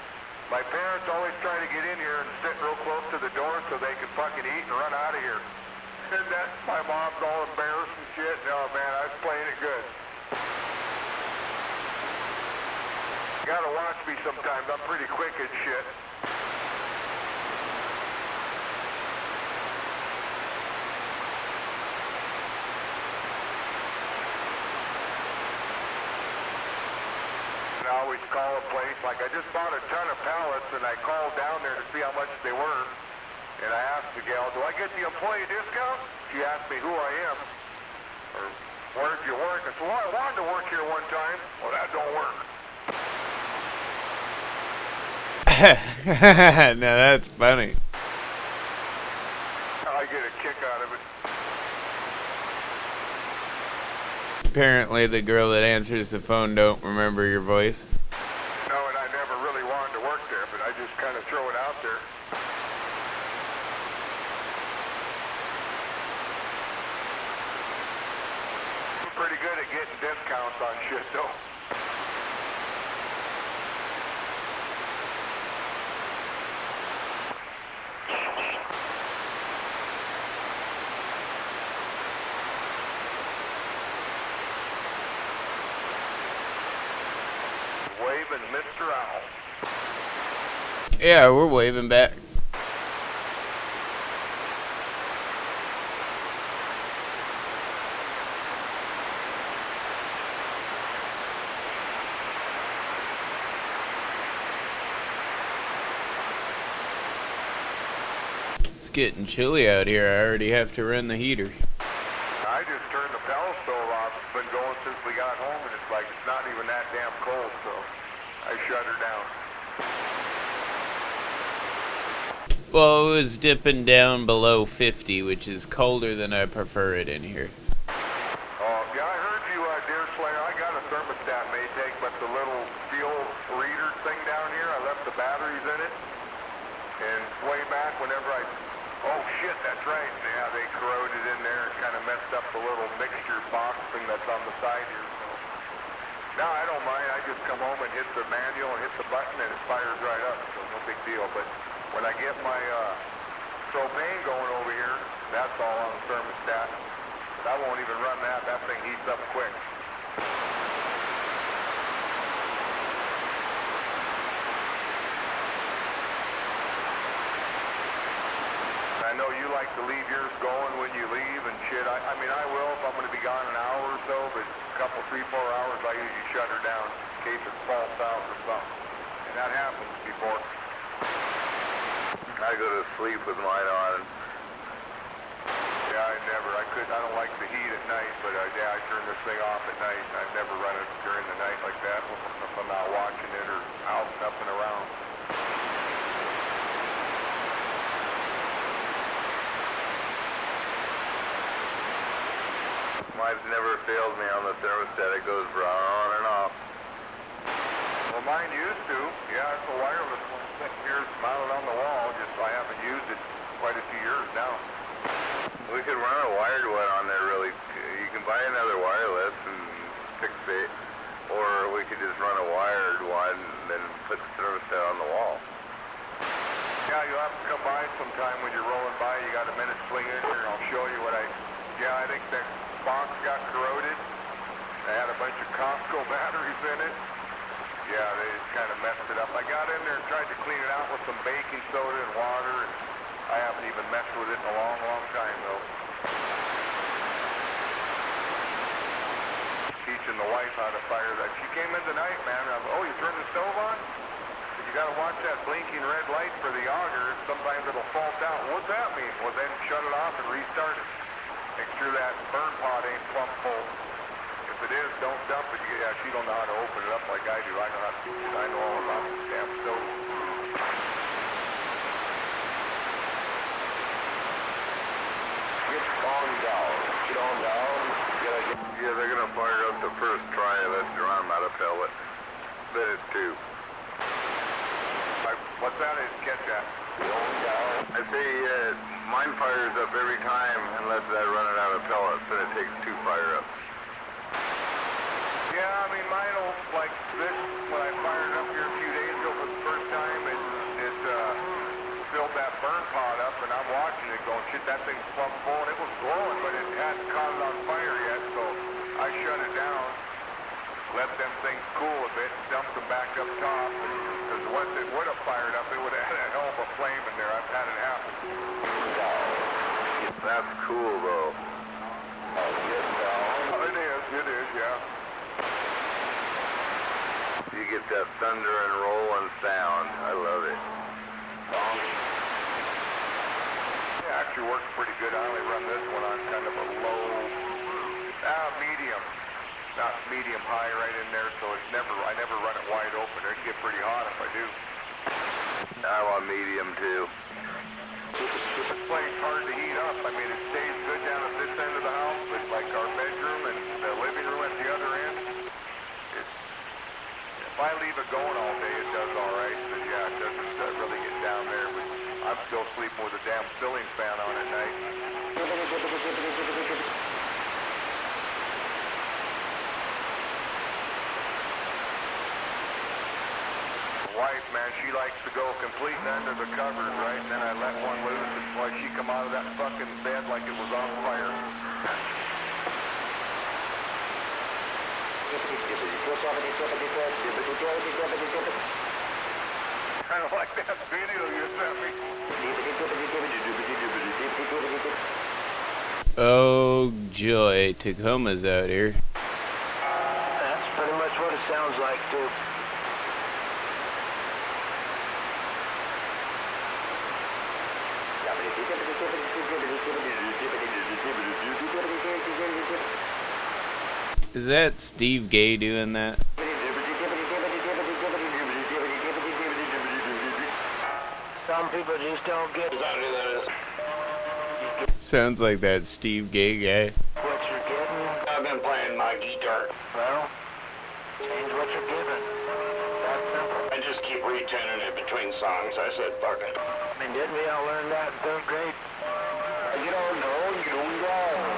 my parents always try to get in here and sit real close to the door so they can fucking eat and run out of here. And that, my mom's all embarrassed and shit. No, man, I was playing it good. You gotta watch me sometimes. I'm pretty quick at shit. I always call a place, like I just bought a ton of pallets and I called down there to see how much they were. And I asked the gal, do I get the employee discount? She asked me who I am, or where did you work? I said, well, I wanted to work here one time. Well, that don't work. Now that's funny. I get a kick out of it. Apparently the girl that answers the phone don't remember your voice. No, and I never really wanted to work there, but I just kind of throw it out there. I'm pretty good at getting discounts on shit, though. Waving Mr. Owl. Yeah, we're waving back. It's getting chilly out here. I already have to run the heater. I just turned the Pell stove off. It's been going since we got home, and it's like it's not even that damn cold, so I shut her down. Well, it was dipping down below 50, which is colder than I prefer it in here. Oh, yeah, I heard you, Deer Slayer. I got a thermostat Maytag, but the little fuel reader thing down here, I left the batteries in it. And way back whenever oh shit, that's right. Yeah, they corroded in there and kind of messed up the little mixture box thing that's on the side here. So. No, I don't mind. I just come home and hit the manual and hit the button and it fires right up. So no big deal. But when I get my propane going over here, that's all on the thermostat. But I won't even run that. That thing heats up quick. I know you like to leave yours going when you leave and shit. I mean, I will if I'm going to be gone an hour or so, but a couple, 3-4 hours, I usually shut her down. in case it falls out or something. And that happens before. I go to sleep with mine on. Yeah, I don't like the heat at night, but yeah, I turn this thing off at night. I've never run it during the night like that if I'm not watching it or out and up and around. Mine's never failed me on the thermostat. It goes on and off. Well, mine used to. Yeah, it's a wireless one sitting here mounted on the wall. Just I haven't used it quite a few years now. We could run a wired one on there really. You can buy another wireless and fix it. Or we could just run a wired one and then put the thermostat on the wall. Yeah, you'll have to come by sometime when you're rolling by. You got a minute, swing in here and I'll show you what I think that box got corroded. They had a bunch of Costco batteries in it. Yeah, they just kind of messed it up. I got in there and tried to clean it out with some baking soda and water, and I haven't even messed with it in a long, long time, though. Teaching the wife how to fire that. She came in tonight, man. Oh, you turned the stove on? You got to watch that blinking red light for the auger. Sometimes it'll fault out. What's that mean? Well, then shut it off and restart it. Make sure that burn pot ain't plumb full. If it is, don't dump it. Yeah, she don't know how to open it up like I do. I know all about the damn stove. Get on down. Get on down. Yeah, they're gonna fire up the first try of it. Run them out of pellet. But it's two. What's that? I didn't catch that. I say mine fires up every time unless I run it out of pellets, and it takes two fire ups. Yeah, I mean mine will, like this, when I fired it up here a few days ago for the first time, it filled that burn pot up, and I'm watching it going, shit, that thing's plumb full, and it was glowing, but it hadn't caught it on fire yet, so I shut it down, let them things cool a bit, dumped them back up top, because once it would have fired up, it would have had a hell of a flame in there. I've had it happen. That's cool, though. It is, yeah. You get that thunder and rolling sound. I love it. Yeah, actually works pretty good. I only run this one on kind of a low, medium. Not medium high right in there, so I never run it wide open. It can get pretty hot if I do. I want medium too. This place's hard to heat up. I mean, it stays good down at this end of the house, but like our bedroom and the living room at the other end, if I leave it going all day, it does all right. But yeah, it doesn't really get down there. But I'm still sleeping with a damn ceiling fan on at night. Wife, man, she likes to go complete under the covers, right? And then I let one loose, and boy, she come out of that fucking bed like it was on fire. Kind of like that video you sent me. Oh, joy. Tacoma's out here. That's pretty much what it sounds like, too. Is that Steve Gay doing that? Some people just don't get it. Sounds like that Steve Gay guy. What you're getting? I've been playing my guitar. Well, change what you're giving. That's simple. I just keep retuning it between songs. I said, fuck it. I mean, didn't we all learn that in third grade? You don't know, you don't know.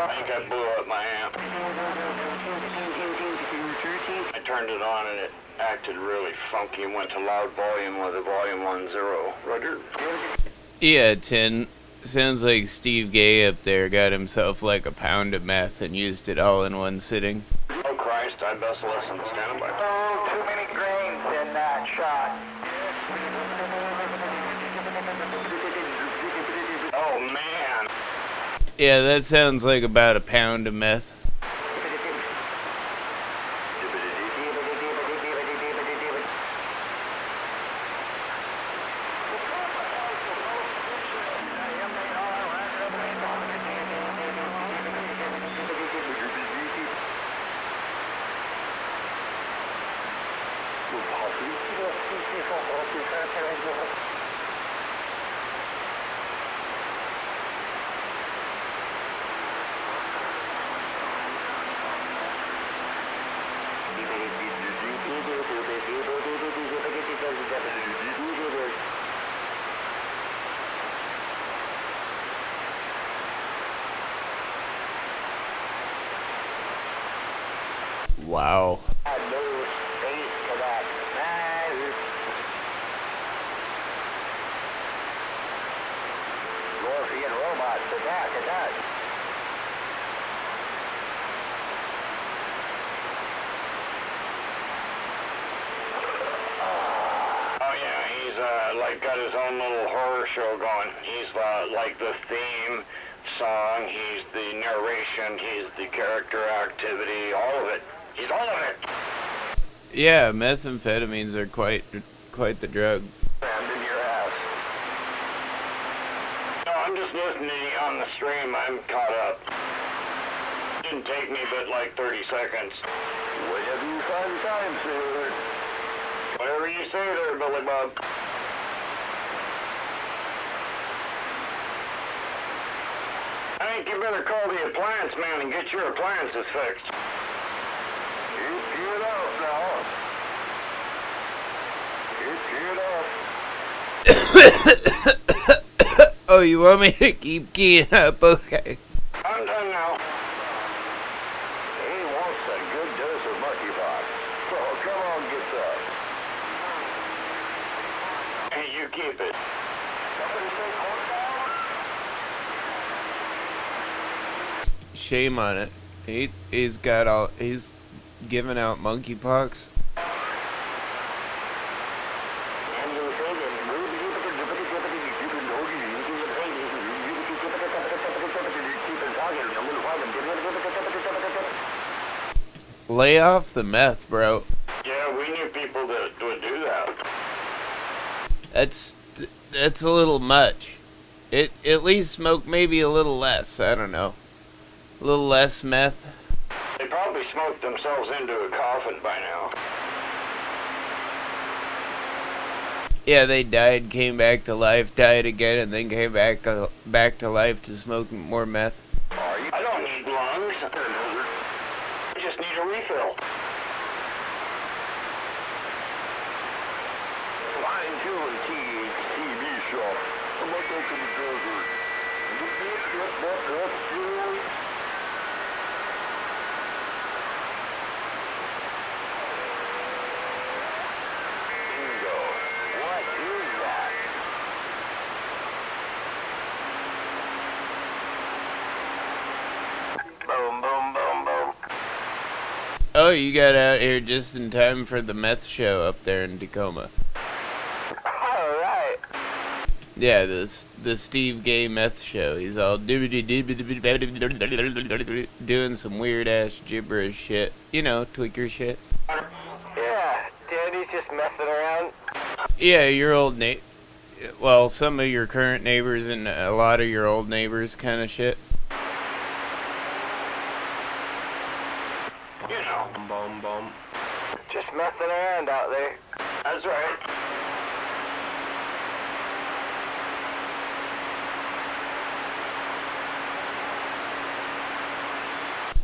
I think I blew up my amp. I turned it on and it acted really funky and went to loud volume with a volume on 0. Roger. Yeah, Tin. Sounds like Steve Gay up there got himself like a pound of meth and used it all in one sitting. Oh Christ, I best listen. Stand by. Oh, too many grains in that shot. Oh man. Yeah, that sounds like about a pound of meth. Wow. Morphian robots, attack, attack. Oh yeah, he's like got his own little horror show going. He's like the theme song, he's the narration, he's the character activity, all of it. He's all of it. Yeah, methamphetamines are quite the drug. And in your ass. No, I'm just listening on the stream. I'm caught up. Didn't take me but like 30 seconds. Whenever you find time, sir. Whatever you say there, Billy Bob. I think you better call the appliance man and get your appliances fixed. It's geared off now. It's geared off. Oh, you want me to keep keying up? Okay. I'm done now. He wants a good dose of monkeypox. So come on, get some. Hey, you keep it. Somebody say corn down? Shame on it. He's giving out monkeypox. Lay off the meth, bro. Yeah, we knew people that would do that. That's a little much. At least smoke maybe a little less. I don't know. A little less meth. They probably smoked themselves into a coffin by now. Yeah, they died, came back to life, died again, and then came back to life to smoke more meth. I don't need lungs. I just need a refill. Fine tune TV shop. I'm like open the desert. Bingo. What is that? Boom, boom, boom, boom. Oh, you got out here just in time for the meth show up there in Tacoma. Alright. Yeah, the Steve Gay meth show. He's all doing some weird ass gibberish shit. You know, tweaker shit. Yeah, Daddy's just messing around. Yeah, your old well, some of your current neighbors and a lot of your old neighbors kind of shit. You know. Bum, bum. Just messing around out there. That's right.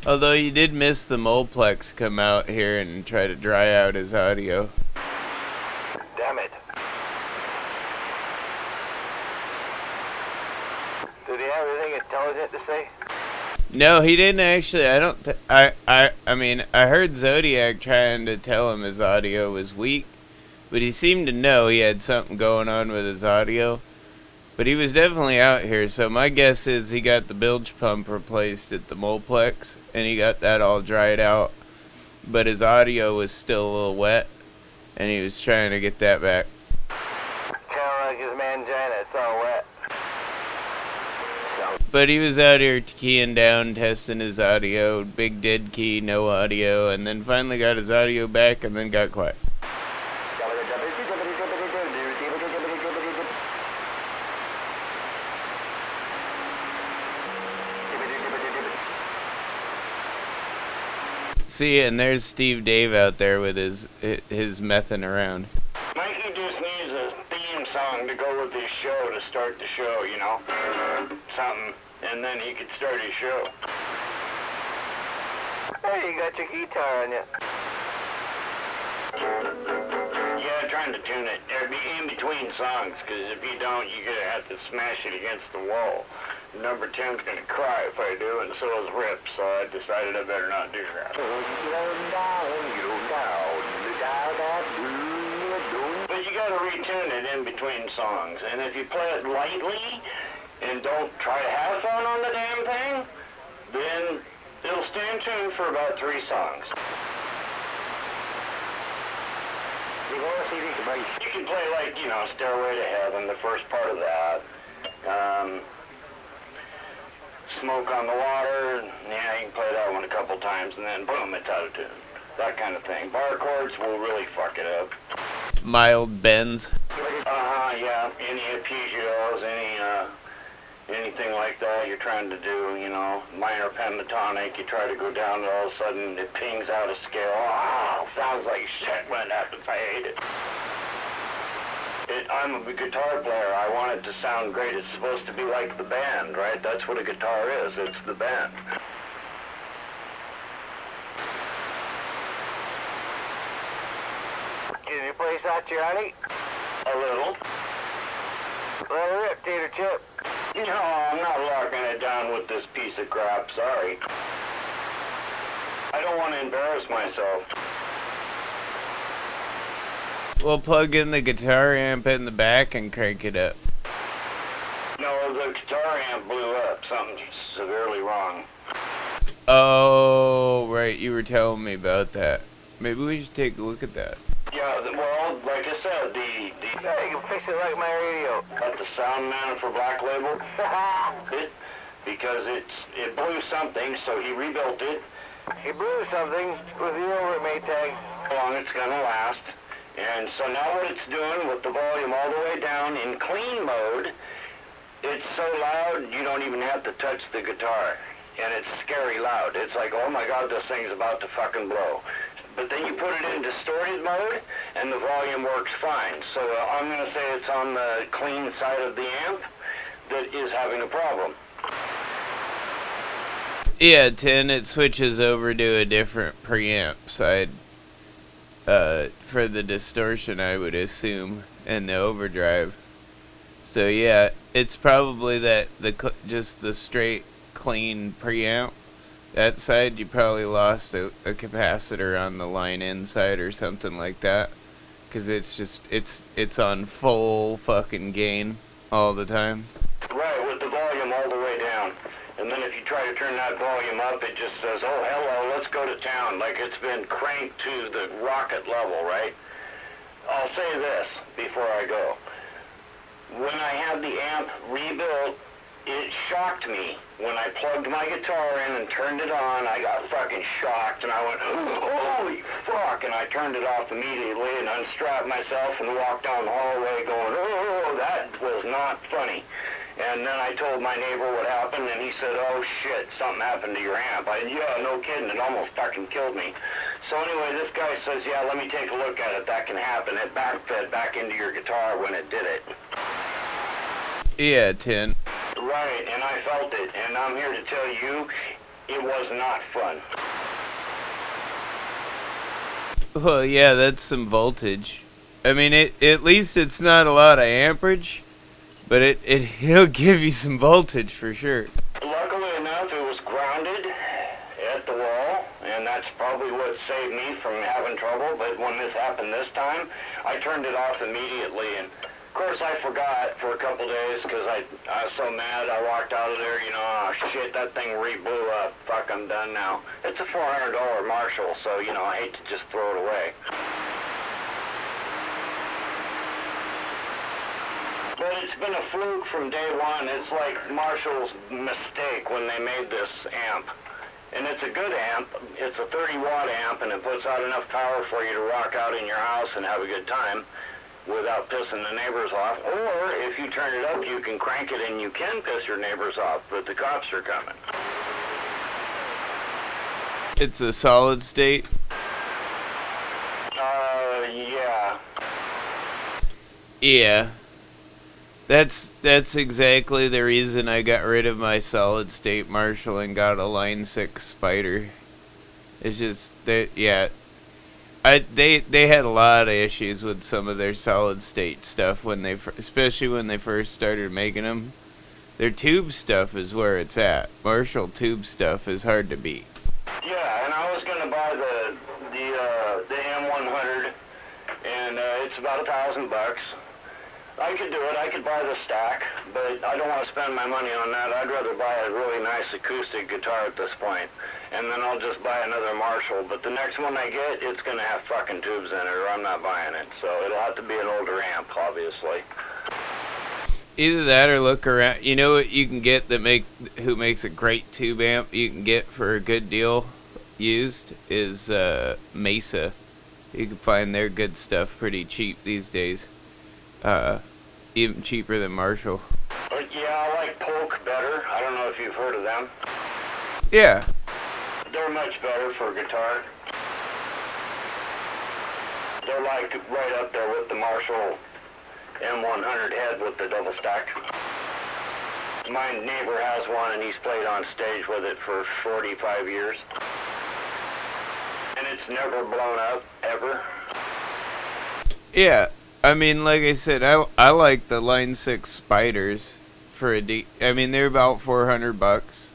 Although you did miss the Moleplex come out here and try to dry out his audio. Damn it. Did he have anything intelligent to say? No, he didn't actually. I mean, I heard Zodiac trying to tell him his audio was weak, but he seemed to know he had something going on with his audio. But he was definitely out here, so my guess is he got the bilge pump replaced at the Moleplex, and he got that all dried out. But his audio was still a little wet, and he was trying to get that back. Kinda like his mangina, it's all wet. But he was out here keying down, testing his audio, big dead key, no audio, and then finally got his audio back, and then got quiet. See, and there's Steve Dave out there with his messing around. Mikey just needs a theme song to go with his show to start the show, you know? Something, and then he could start his show. Hey, you got your guitar on you. Yeah, trying to tune it. It'd be in between songs, because if you don't, you're going to have to smash it against the wall. Number 10's going to cry if I do, and so is Rip, so I decided I better not do that. But you got to retune it in between songs, and if you play it lightly and don't try to have fun on the damn thing, then it'll stay in tune for about 3 songs. You can play like, you know, Stairway to Heaven, the first part of that. Smoke on the Water, yeah, you can play that one a couple times, and then boom, it's out of tune. That kind of thing. Bar chords will really fuck it up. Mild bends. Yeah, any arpeggios, anything like that you're trying to do, you know, minor pentatonic, you try to go down and all of a sudden it pings out a scale. Oh, sounds like shit when it happens. I hate it. I'm a guitar player. I want it to sound great. It's supposed to be like the band, right? That's what a guitar is. It's the band. Can you play Satriani? A little. Let her rip, Tater Chip. No, I'm not locking it down with this piece of crap. Sorry. I don't want to embarrass myself. We'll plug in the guitar amp in the back and crank it up. No, the guitar amp blew up. Something severely wrong. Oh, right. You were telling me about that. Maybe we should take a look at that. Yeah, well, like I said, Yeah, you can fix it like my radio. got the sound man for Black Label. Because it blew something, so he rebuilt it. He blew something with the overmate tag. How long it's gonna last. And so now what it's doing with the volume all the way down in clean mode, it's so loud you don't even have to touch the guitar. And it's scary loud. It's like, oh my God, this thing's about to fucking blow. But then you put it in distorted mode, and the volume works fine. So I'm going to say it's on the clean side of the amp that is having a problem. Yeah, 10, it switches over to a different preamp side for the distortion, I would assume, and the overdrive. So yeah, it's probably that just the straight clean preamp. That side, you probably lost a capacitor on the line inside or something like that. Because it's on full fucking gain all the time. Right, with the volume all the way down. And then if you try to turn that volume up, it just says, oh, hello, let's go to town. Like it's been cranked to the rocket level, right? I'll say this before I go. When I had the amp rebuilt, it shocked me. When I plugged my guitar in and turned it on, I got fucking shocked, and I went, holy fuck, and I turned it off immediately and unstrapped myself and walked down the hallway going, oh, that was not funny. And then I told my neighbor what happened, and he said, oh shit, something happened to your amp. Yeah, no kidding, it almost fucking killed me. So anyway, this guy says, yeah, let me take a look at it. That can happen. It backfed back into your guitar when it did it. Yeah, 10. Right, and I felt it, and I'm here to tell you, it was not fun. Well, yeah, that's some voltage. I mean, at least it's not a lot of amperage, but it'll give you some voltage for sure. Luckily enough, it was grounded at the wall, and that's probably what saved me from having trouble. But when this happened this time, I turned it off immediately, and of course I forgot for a couple days because I was so mad. I walked out of there, you know, oh shit, that thing re-blew up. Fuck, I'm done now. It's a $400 Marshall, so, you know, I hate to just throw it away. But it's been a fluke from day one. It's like Marshall's mistake when they made this amp. And it's a good amp. It's a 30-watt amp, and it puts out enough power for you to rock out in your house and have a good time without pissing the neighbors off. Or if you turn it up, you can crank it and you can piss your neighbors off, but the cops are coming. It's a solid state. Yeah. Yeah. That's exactly the reason I got rid of my solid state Marshall and got a Line 6 Spider. It's just that, yeah. They had a lot of issues with some of their solid state stuff when especially when they first started making them. Their tube stuff is where it's at. Marshall tube stuff is hard to beat. Yeah, and I was going to buy the M100, and it's about $1,000. I could do it. I could buy the stack, but I don't want to spend my money on that. I'd rather buy a really nice acoustic guitar at this point, and then I'll just buy another Marshall. But the next one I get, it's going to have fucking tubes in it, or I'm not buying it. So it'll have to be an older amp, obviously. Either that or look around. You know what you can get who makes a great tube amp you can get for a good deal used is Mesa. You can find their good stuff pretty cheap these days. Even cheaper than Marshall. But yeah, I like Polk better. I don't know if you've heard of them. Yeah. They're much better for guitar. They're like right up there with the Marshall M100 head with the double stack. My neighbor has one and he's played on stage with it for 45 years. And it's never blown up, ever. Yeah. I mean, like I said, I like the Line 6 Spiders for I mean, they're about $400,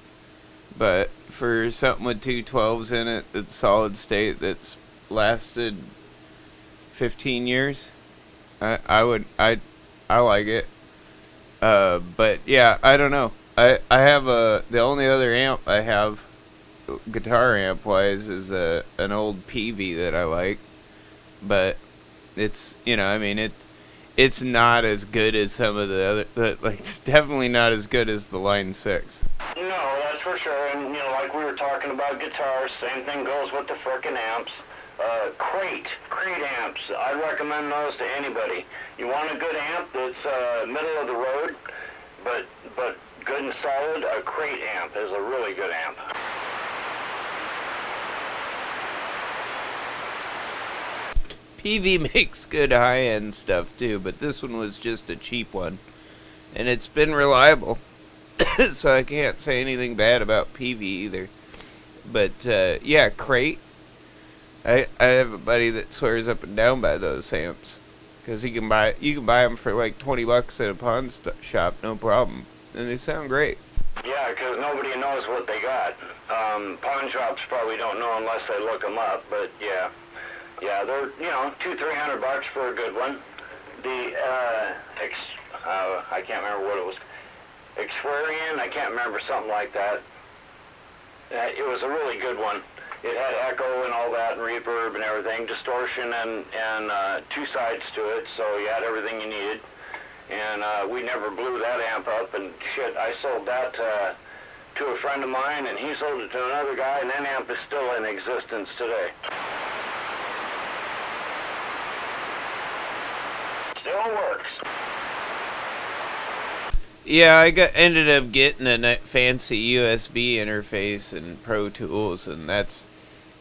but for something with two 12s in it that's solid state that's lasted 15 years, I like it. But yeah, I don't know. I have the only other amp I have, guitar amp wise, is an old PV that I like, but it's, you know, I mean, it's not as good as some of the other, like, it's definitely not as good as the Line 6. No, that's for sure. And, you know, like we were talking about guitars, same thing goes with the frickin' amps. Crate amps. I recommend those to anybody. You want a good amp that's middle of the road, but good and solid, a crate amp is a really good amp. PV makes good high-end stuff too, but this one was just a cheap one. And it's been reliable. So I can't say anything bad about PV either. But, yeah, crate. I have a buddy that swears up and down by those amps. Because you can buy them for like $20 at a pawn shop, no problem. And they sound great. Yeah, because nobody knows what they got. Pawn shops probably don't know unless they look them up, but yeah. Yeah, they're, you know, $200-300 for a good one. The, I can't remember what it was. Experian, I can't remember, something like that. It was a really good one. It had echo and all that, and reverb and everything, distortion and two sides to it, so you had everything you needed. And we never blew that amp up, and shit, I sold that to a friend of mine, and he sold it to another guy, and that amp is still in existence today. Still works. Yeah, I ended up getting a fancy USB interface and Pro Tools, and that's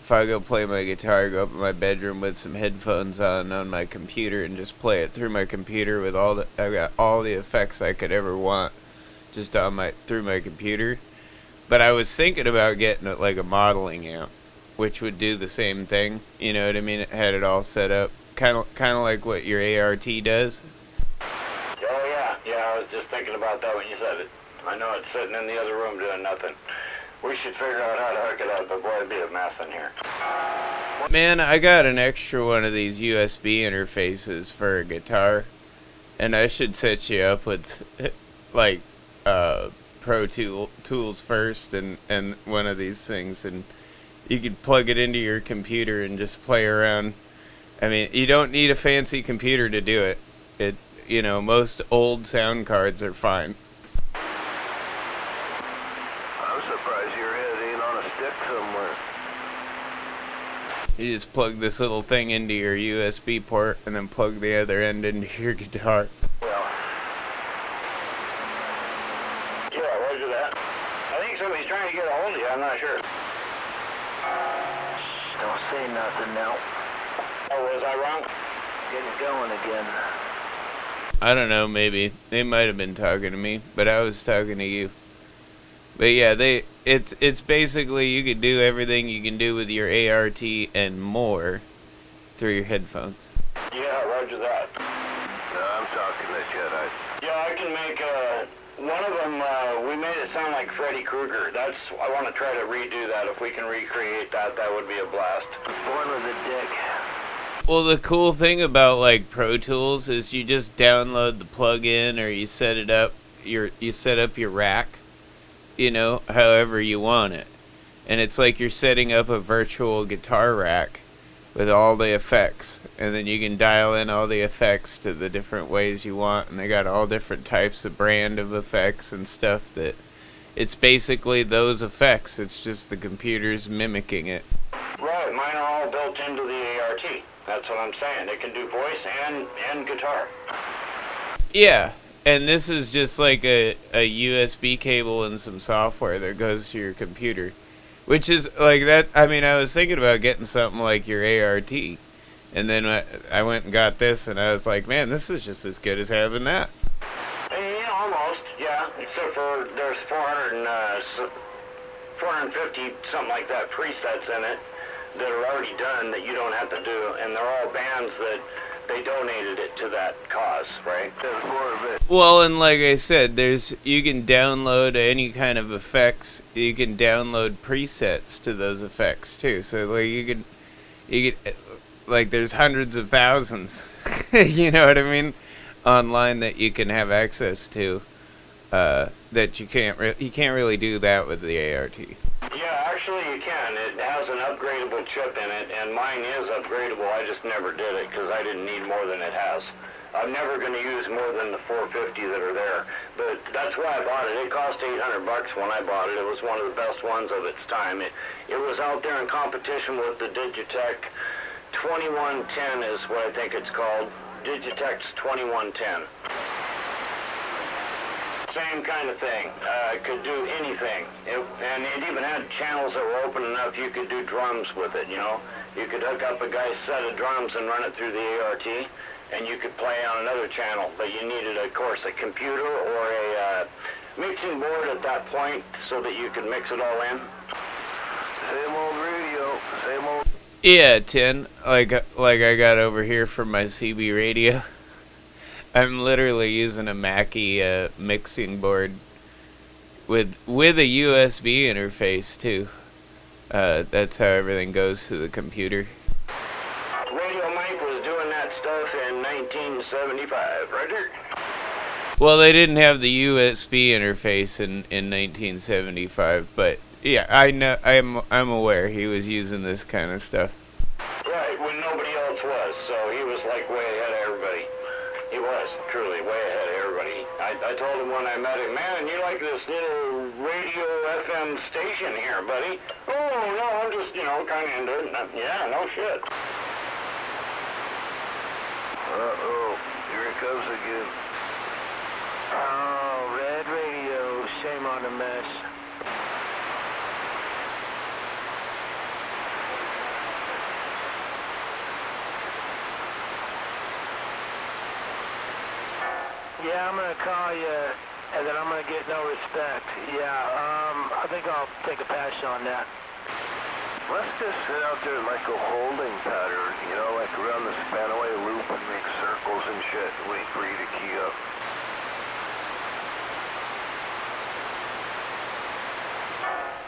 if I go play my guitar, go up in my bedroom with some headphones on my computer and just play it through my computer with I got all the effects I could ever want just through my computer. But I was thinking about getting it like a modeling amp, which would do the same thing. You know what I mean? It had it all set up, kind of like what your ART does. Oh yeah, I was just thinking about that when you said it. I know it's sitting in the other room doing nothing. We should figure out how to hook it up, but boy, it'd be a mess in here. Man, I got an extra one of these USB interfaces for a guitar, and I should set you up with like Pro Tools first and one of these things, and you could plug it into your computer and just play around. I mean, you don't need a fancy computer to do it. You know, most old sound cards are fine. I'm surprised your head ain't on a stick somewhere. You just plug this little thing into your USB port and then plug the other end into your guitar. Well, Yeah, roger that. I think somebody's trying to get a hold of you, I'm not sure. Don't say nothing now. Oh, was I wrong? Getting going again. I don't know, maybe. They might have been talking to me, but I was talking to you. But yeah, it's basically you can do everything you can do with your ART and more through your headphones. Yeah, roger that. No, I'm talking to Jedi. Yeah, I can make one of them. We made it sound like Freddy Krueger. I want to try to redo that. If we can recreate that, that would be a blast. Born with a dick. Well, the cool thing about like Pro Tools is you just download the plug-in or you set it up. You set up your rack, however you want it, and it's like you're setting up a virtual guitar rack with all the effects, and then you can dial in all the effects to the different ways you want, and they got all different types of brand of effects and stuff that it's basically those effects. It's just the computer's mimicking it. Right, mine are all built into the ART. That's what I'm saying. It can do voice and guitar. Yeah, and this is just like a USB cable and some software that goes to your computer. Which is like that. I mean, I was thinking about getting something like your ART. And then I went and got this, and I was like, man, this is just as good as having that. Yeah, almost, yeah. Except for there's 450, something like that, presets in it that are already done that you don't have to do. And they're all bands that they donated it to that cause, right? There's more of it. Well, and like I said, you can download any kind of effects. You can download presets to those effects too. So like you could like there's hundreds of thousands, you know what I mean, online that you can have access to. That you can't really do that with the ART. Yeah, actually you can. It has an upgradable chip in it, and mine is upgradable. I just never did it because I didn't need more than it has. I'm never going to use more than the 450 that are there, but that's why I bought it. It cost $800 when I bought it. It was one of the best ones of its time. It was out there in competition with the Digitech 2110 is what I think it's called. Digitech's 2110. Same kind of thing. It could do anything. And it even had channels that were open enough you could do drums with it, You could hook up a guy's set of drums and run it through the ART, and you could play on another channel. But you needed, of course, a computer or a mixing board at that point so that you could mix it all in. Same old radio, same old... Yeah, Tin, like I got over here from my CB radio. I'm literally using a Mackie mixing board with a USB interface too. That's how everything goes to the computer. Radio Mike was doing that stuff in 1975, Roger? Well, they didn't have the USB interface in 1975, but yeah, I know I'm aware he was using this kind of stuff. Right, when nobody else was, so he was like way ahead of everybody. He was, truly, way ahead of everybody. I told him when I met him, man, you like this little radio FM station here, buddy? Oh, no, I'm just, kind of into it. Yeah, no shit. Uh-oh, here it comes again. Oh, red radio. Shame on the mess. Yeah, I'm gonna call you, and then I'm gonna get no respect. Yeah, I think I'll take a pass on that. Let's just sit out there like a holding pattern, like around the spanaway loop and make circles and shit and wait for you to key up.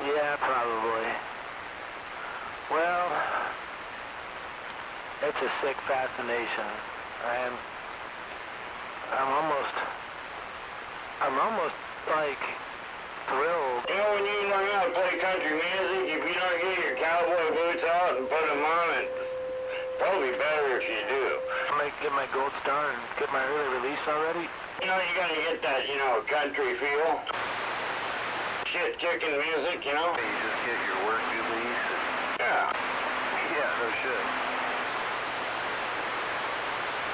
Yeah, probably. Well, it's a sick fascination. I'm almost like thrilled. When you learn how to play country music, if you don't get your cowboy boots out and put them on, it's probably better if you do. I'm gonna get my gold star and get my early release already. You gotta get that, country feel. Shit kicking music, You just get your work release and... Yeah. Yeah, no shit.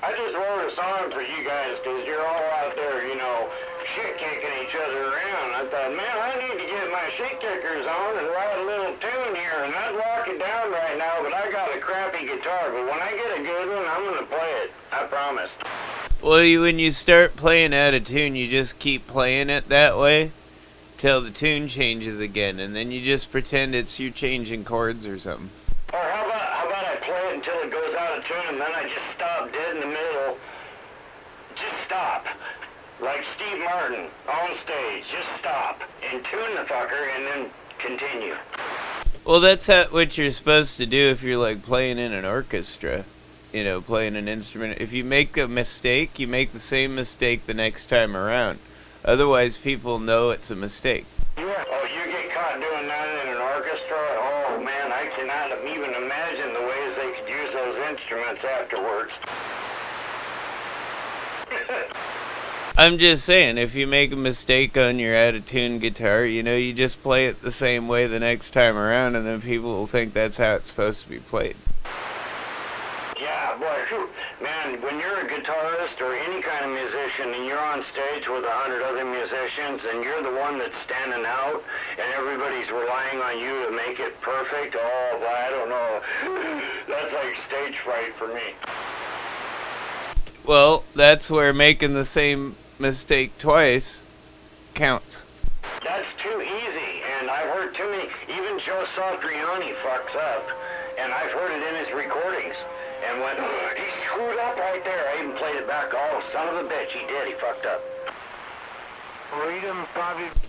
I just wrote a song for you guys because you're all out there, shit kicking each other around. I thought, man, I need to get my my shake kickers on and write a little tune here, and I'd lock it down right now, but I got a crappy guitar. But when I get a good one, I'm gonna play it. I promise. Well, when you start playing out of tune, you just keep playing it that way till the tune changes again, and then you just pretend it's you changing chords or something. Or how about I play it until it goes out of tune, and then I just stop dead in the middle. Just stop. Like Steve Martin on stage. Just stop and tune the fucker and then continue. Well, that's what you're supposed to do if you're like playing in an orchestra. You know, playing an instrument. If you make a mistake, you make the same mistake the next time around. Otherwise, people know it's a mistake. Yeah. Oh, you get caught doing that in an orchestra? Oh, man, I cannot even imagine the ways they could use those instruments afterwards. I'm just saying, if you make a mistake on your out-of-tune guitar, you know, you just play it the same way the next time around, and then people will think that's how it's supposed to be played. Yeah, boy, whew. Man, when you're a guitarist or any kind of musician and you're on stage with 100 other musicians and you're the one that's standing out and everybody's relying on you to make it perfect, oh, boy, I don't know. That's like stage fright for me. Well, that's where making the same mistake twice counts. That's too easy, and I've heard too many, even Joe Satriani fucks up, and I've heard it in his recordings. And went, he screwed up right there. I even played it back. Oh, son of a bitch, he did. He fucked up.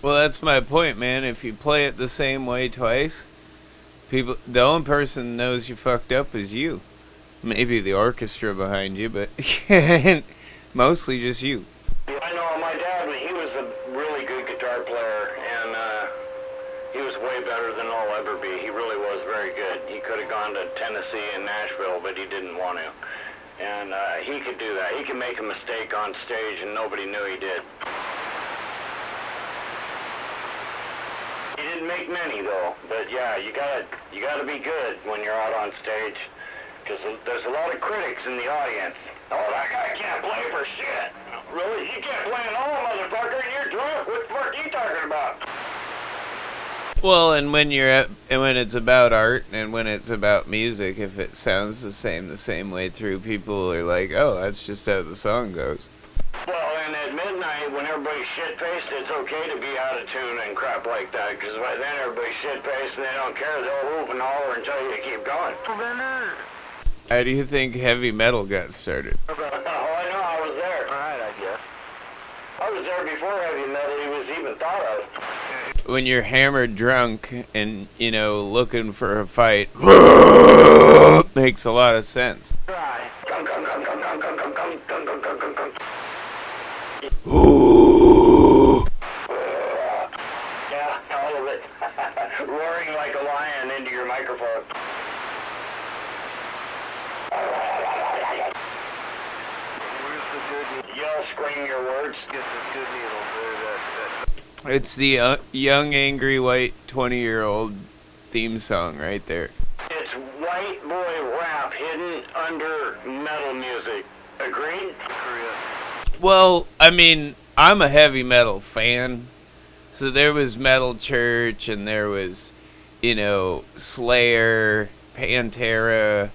Well, that's my point, man. If you play it the same way twice, the only person that knows you fucked up is you. Maybe the orchestra behind you, but mostly just you. I know my dad, he was a really good guitar player, and he was way better than I'll ever be. He really was very good. He could have gone to Tennessee and Nashville, but he didn't want to. And he could do that. He could make a mistake on stage, and nobody knew he did. He didn't make many, though. But yeah, you gotta be good when you're out on stage, because there's a lot of critics in the audience. Oh, that guy can't play for shit. Really? You can't play at all, motherfucker. You're drunk. What the fuck are you talking about? Well, and when it's about art and when it's about music, if it sounds the same way through, people are like, oh, that's just how the song goes. Well, and at midnight, when everybody's shit-faced, it's okay to be out of tune and crap like that, because by then everybody's shit-faced and they don't care. They'll whoop and holler and tell you to keep going. How do you think heavy metal got started? Oh, I know. I was there. All right, I guess. I was there before heavy metal was even thought of. When you're hammered drunk and, you know, looking for a fight, makes a lot of sense. Right. Yeah, all of it. Roaring like a lion into your microphone. Where's the good Yell, scream your words. Get the good needle. It's the young, angry, white 20-year-old theme song right there. It's white boy rap hidden under metal music. Agreed? Well, I mean, I'm a heavy metal fan. So there was Metal Church and there was, you know, Slayer, Pantera,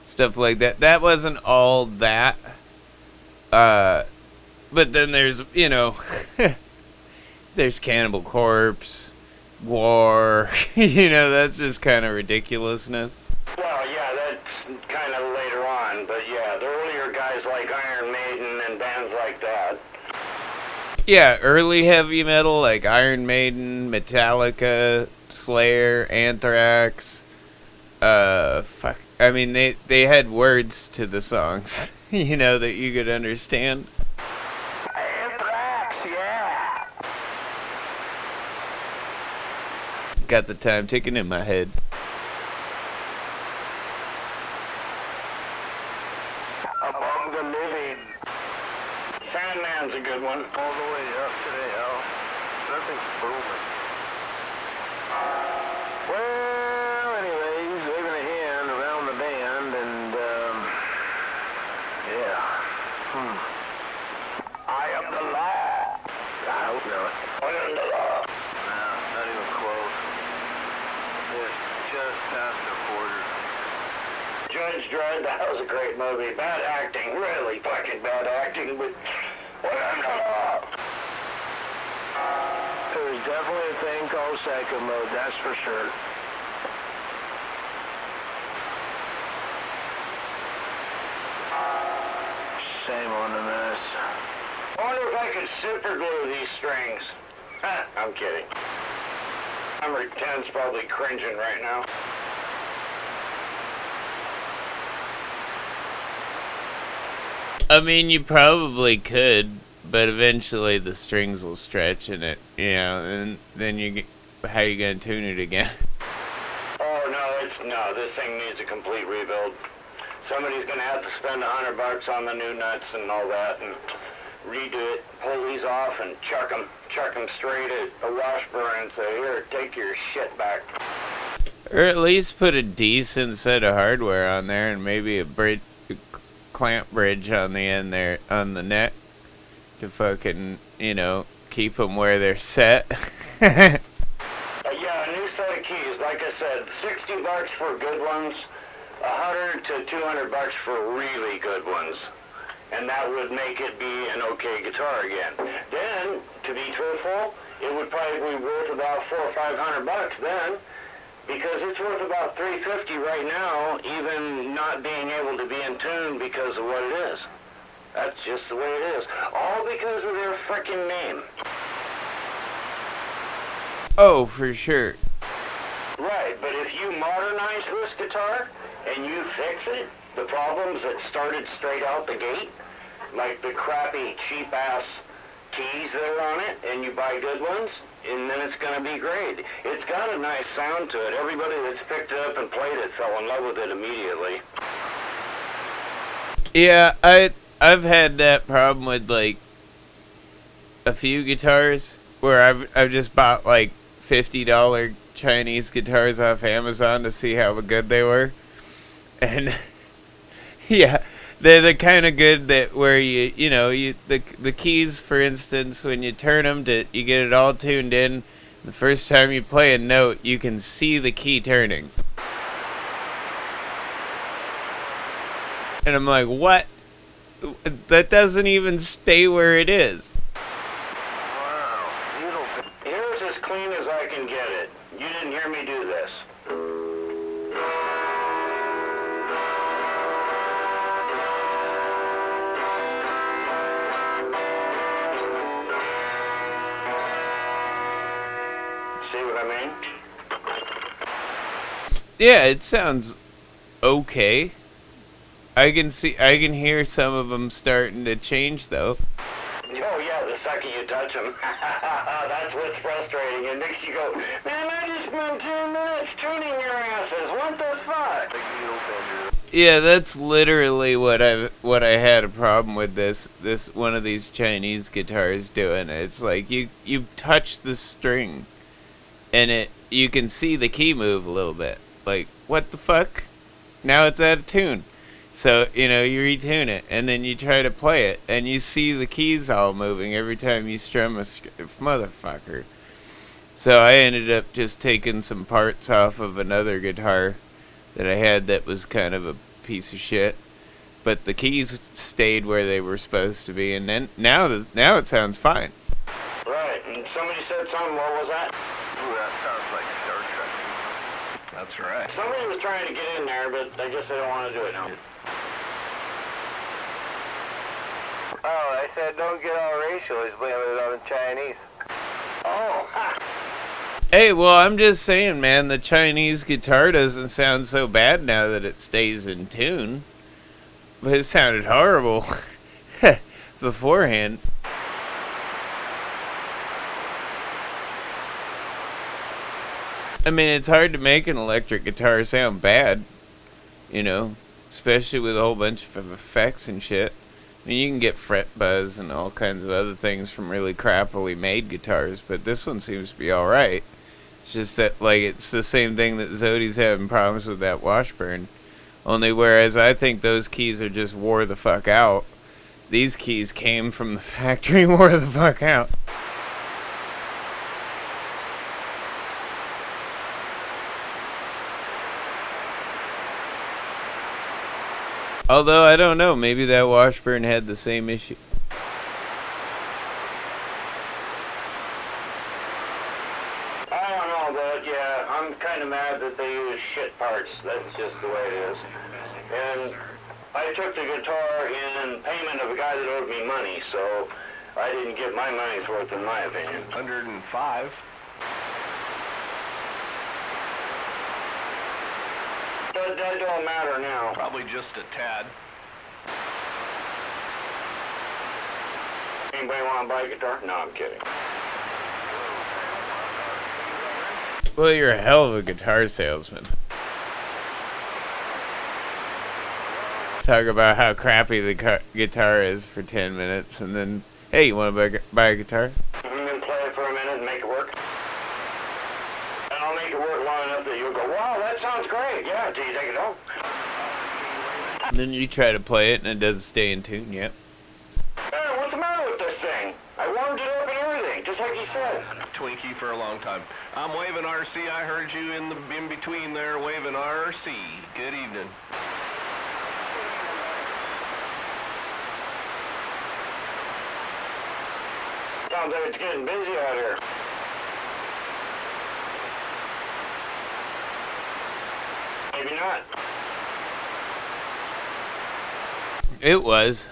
stuff like that. That wasn't all that. But then there's, you know, there's Cannibal Corpse, War, you know, that's just kind of ridiculousness. Well, yeah, that's kind of later on, but yeah, the earlier guys like Iron Maiden and bands like that. Yeah, early heavy metal like Iron Maiden, Metallica, Slayer, Anthrax. Fuck. I mean, they had words to the songs, you know, that you could understand. Anthrax, yeah. Got the time ticking in my head. Among the living. Sandman's a good one. All the way up today, Al. Nothing's booming. Well, anyway, he's waving a hand around the band, and, yeah. I am the law. I hope not. I am the law. No, not even close. Judge Dredd, that was a great movie. Bad acting, really fucking bad acting, but whatever. There's definitely a thing called psycho mode, that's for sure. Shame on the mess. I wonder if I could super glue these strings. I'm kidding. Number 10's probably cringing right now. I mean, you probably could, but eventually the strings will stretch and it, you know, and then how you gonna tune it again? Oh no, this thing needs a complete rebuild. Somebody's gonna have to spend $100 on the new nuts and all that, and redo it, pull these off, and chuck them straight at a Washburn and say, here, take your shit back. Or at least put a decent set of hardware on there, and maybe a clamp bridge on the end there, on the neck, to fucking, you know, keep them where they're set. Yeah, a new set of keys. Like I said, $60 for good ones, $100 to $200 for really good ones. And that would make it be an okay guitar again. Then, to be truthful, it would probably be worth about $400 or $500 then, because it's worth about $350 right now, even not being able to be in tune because of what it is. That's just the way it is. All because of their frickin' name. Oh, for sure. Right, but if you modernize this guitar and you fix it, the problems that started straight out the gate, like the crappy, cheap-ass keys that are on it, and you buy good ones, and then it's going to be great. It's got a nice sound to it. Everybody that's picked it up and played it fell in love with it immediately. Yeah, I've had that problem with, like, a few guitars where I've just bought, like, $50 Chinese guitars off Amazon to see how good they were. And yeah, they're the kind of good that where you know, the keys, for instance, when you turn them you get it all tuned in, the first time you play a note, you can see the key turning. And I'm like, what? That doesn't even stay where it is. Wow, beautiful. Here's as clean as I can get it. You didn't hear me do this. See what I mean? Yeah, it sounds okay. I can hear some of them starting to change though. Oh yeah, the second you touch them. That's what's frustrating. It makes you go, man, I just spent 10 minutes tuning your asses. What the fuck? Yeah, that's literally what I had a problem with this one of these Chinese guitars doing. It's like you touch the string and you can see the key move a little bit. Like, what the fuck? Now it's out of tune. So, you know, you retune it, and then you try to play it, and you see the keys all moving every time you strum a motherfucker. So I ended up just taking some parts off of another guitar that I had that was kind of a piece of shit. But the keys stayed where they were supposed to be, and then now it sounds fine. Right, and somebody said something, what was that? Ooh, that sounds like Star Trek. That's right. Somebody was trying to get in there, but I guess they don't want to do it now. Oh, I said don't get all racial. He's blaming it on the Chinese. Oh, ha! Hey, well, I'm just saying, man, the Chinese guitar doesn't sound so bad now that it stays in tune. But it sounded horrible beforehand. I mean, it's hard to make an electric guitar sound bad, you know, especially with a whole bunch of effects and shit. I mean, you can get fret buzz and all kinds of other things from really crappily made guitars, but this one seems to be alright. It's just that, like, it's the same thing that Zodi's having problems with that Washburn. Only whereas I think those keys are just wore the fuck out, these keys came from the factory and wore the fuck out. Although, I don't know, maybe that Washburn had the same issue. I don't know, but yeah, I'm kind of mad that they use shit parts. That's just the way it is. And I took the guitar in payment of a guy that owed me money, so I didn't get my money's worth in my opinion. 105. But that don't matter now. Probably just a tad. Anybody want to buy a guitar? No, I'm kidding. Well, you're a hell of a guitar salesman. Talk about how crappy the guitar is for 10 minutes, and then, hey, you want to buy a guitar? And then play it for a minute and make it work. And I'll make it work long enough that you'll go, wow, that sounds great. Yeah, until you take it home. And then you try to play it, and it doesn't stay in tune yet. Hey, what's the matter with this thing? I warmed it up and everything, just like you said. Twinkie for a long time. I'm waving RC. I heard you in between there waving RC. Good evening. Sounds like it's getting busy out here. Maybe not. It was.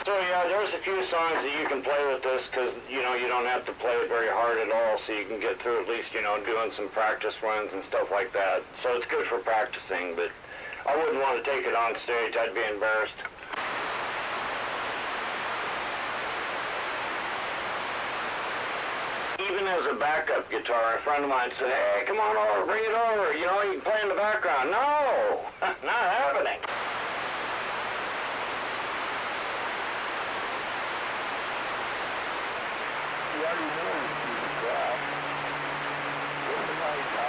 So yeah, there's a few songs that you can play with this because, you know, you don't have to play it very hard at all, so you can get through at least, you know, doing some practice runs and stuff like that. So it's good for practicing, but I wouldn't want to take it on stage. I'd be embarrassed. Even as a backup guitar, a friend of mine said, hey, come on over, bring it over. You know, you can play in the background. No, not happening.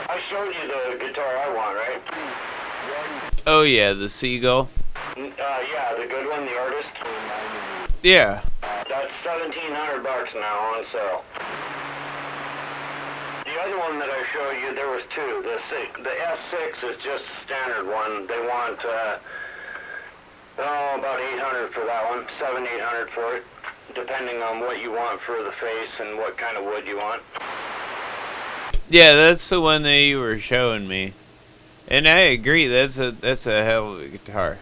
I showed you the guitar I want, right? Oh, yeah, the Seagull. Yeah, the good one, the artist. Yeah. That's $1,700 now on sale. The other one that I showed you, there was two. The S6 is just a standard one. They want, about $800 for that one, $700-800 for it, depending on what you want for the face and what kind of wood you want. Yeah, that's the one that you were showing me. And I agree, that's a hell of a guitar.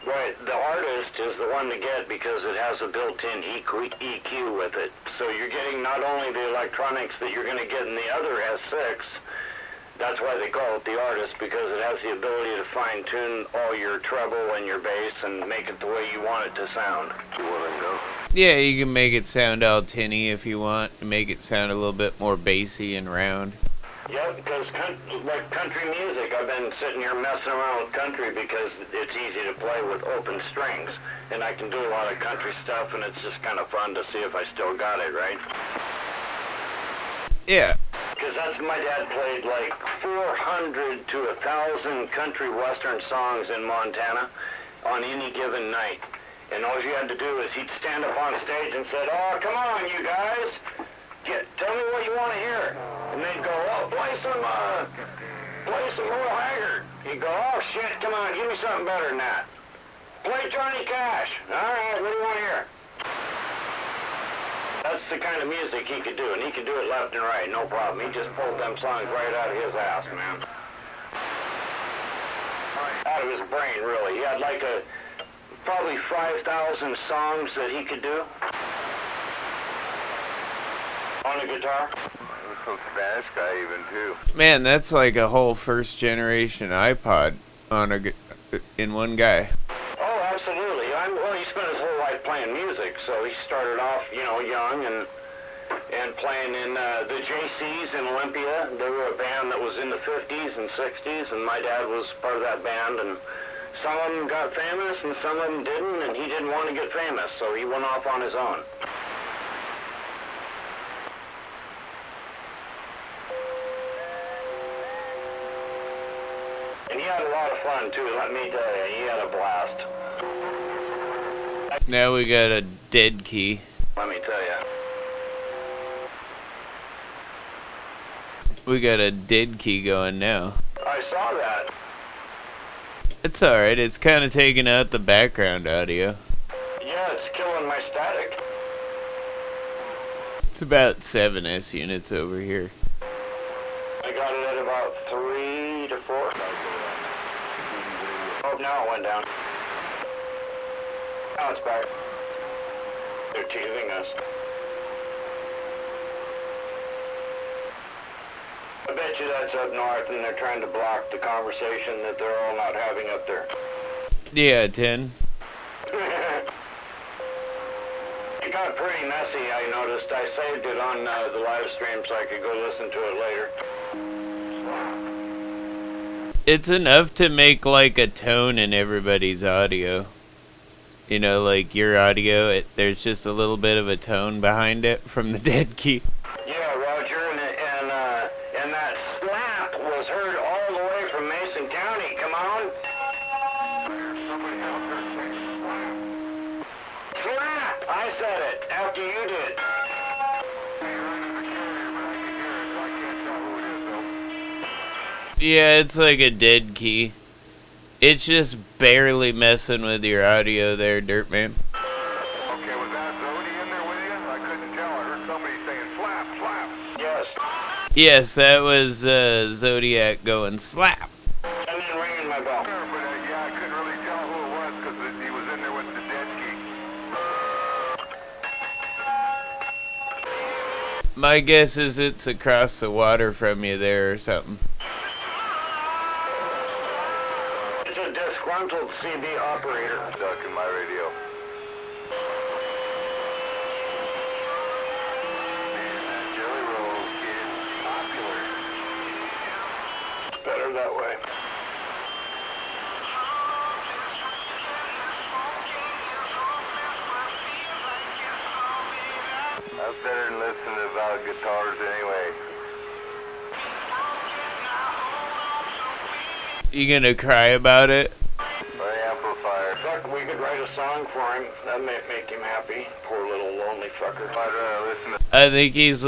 Right, the artist is the one to get because it has a built-in EQ with it. So you're getting not only the electronics that you're going to get in the other S6, that's why they call it the artist, because it has the ability to fine-tune all your treble and your bass and make it the way you want it to sound. You want to go? Yeah, you can make it sound all tinny if you want, and make it sound a little bit more bassy and round. Yeah, because like country music, I've been sitting here messing around with country because it's easy to play with open strings. And I can do a lot of country stuff, and it's just kind of fun to see if I still got it, right? Yeah. Because that's my dad played like 400 to 1,000 country western songs in Montana on any given night. And all you had to do is he'd stand up on stage and said, oh, come on, you guys. Tell me what you want to hear. And they'd go, oh, play some Merle Haggard. He'd go, oh, shit, come on, give me something better than that. Play Johnny Cash. All right, what do you want to hear? That's the kind of music he could do, and he could do it left and right, no problem. He just pulled them songs right out of his ass, man. Out of his brain, really. He had like probably 5,000 songs that he could do on a guitar. Some Spanish guy even too. Man, that's like a whole first generation iPod on in one guy. Oh, absolutely. Well, he spent his whole life playing music, so he started off, you know, young and playing in the JCs in Olympia. They were a band that was in the 50s and 60s, and my dad was part of that band, and some of them got famous and some of them didn't, and he didn't want to get famous, so he went off on his own. And he had a lot of fun, too, let me tell you. He had a blast. Now we got a dead key. Let me tell you. We got a dead key going now. I saw that. It's alright, it's kind of taking out the background audio. Yeah, it's killing my static. It's about 7 S units over here. I got it at about 3 to 4. Oh, now it went down. Now it's back. They're teasing us. I bet you that's up north and they're trying to block the conversation that they're all not having up there. Yeah, 10. It got pretty messy, I noticed. I saved it on the live stream so I could go listen to it later. It's enough to make like a tone in everybody's audio. You know, like your audio, there's just a little bit of a tone behind it from the dead key. Yeah, Roger, and that slap was heard all the way from Mason County. Come on. Slap! I said it after you did. Yeah, it's like a dead key. It's just barely messing with your audio there, Dirtman. Okay, was that Zodi in there with you? I couldn't tell. I heard somebody saying slap, slap. Yes. Yes, that was Zodiac going slap. And then ringing my bell. Sure, but yeah, I couldn't really tell who it was because he was in there with the dead key. My guess is it's across the water from you there or something. It's a disgruntled CB operator. Stuck in my radio. Man, that jelly roll is popular. Better that way. That's better than listening about guitars anyway. You gonna cry about it? My amplifier. Fuck, we could write a song for him. That may make him happy. Poor little lonely fucker. I'd rather listen to I think he's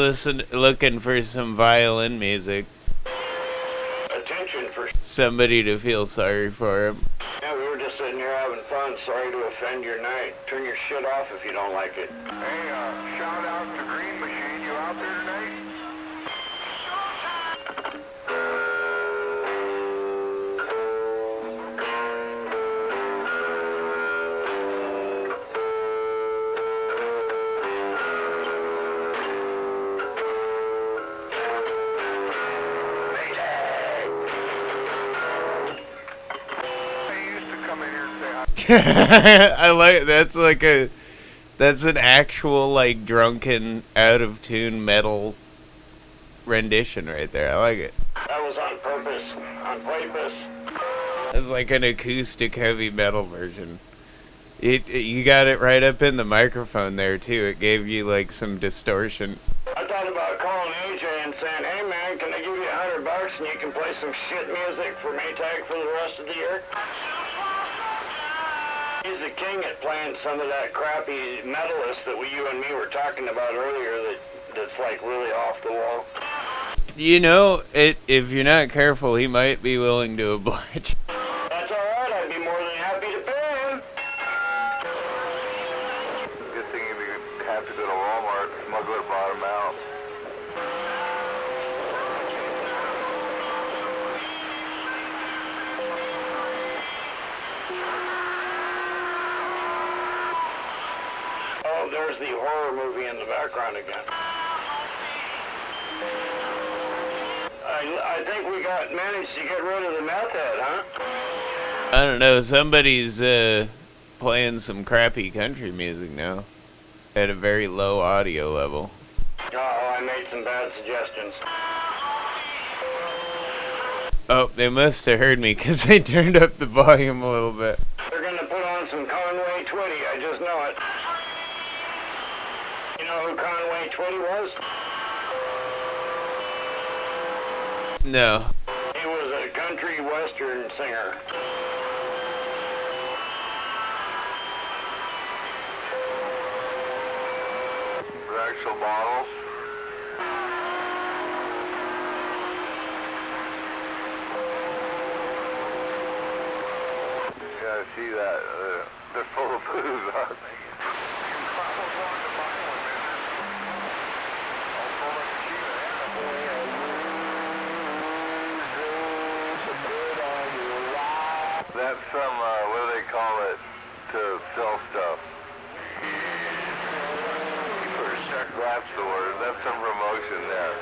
looking for some violin music. Attention for... Somebody to feel sorry for him. Yeah, we were just sitting here having fun. Sorry to offend your night. Turn your shit off if you don't like it. Hey, shout out to Green Machine. You out there tonight? They used to come in here and say hi. I like that's an actual like drunken out of tune metal rendition right there. I like it. That was on purpose. On purpose. It's like an acoustic heavy metal version. You got it right up in the microphone there too. It gave you like some distortion. I thought about calling AJ and saying, hey man, can I give you $100 and you can play some shit music for Maytag for the rest of the year? He's the king at playing some of that crappy metalist that you and me were talking about earlier that's like really off the wall. You know, if you're not careful, he might be willing to oblige. That's alright, I'd be more than happy to pay him. Good thing if you have to go to Walmart, smuggler bought them out. Oh, there's the horror movie in the background again. I think we managed to get rid of the meth head, huh? I don't know, somebody's playing some crappy country music now at a very low audio level. Oh, I made some bad suggestions. Oh, they must have heard me because they turned up the volume a little bit. They're gonna put on some Conway Twitty, I just know it. You know who Conway Twitty was? No. He was a country western singer. actual bottles. Yeah, I see that. They're full of booze, aren't they? That's some, what do they call it, to sell stuff? That's the word. That's some promotion there.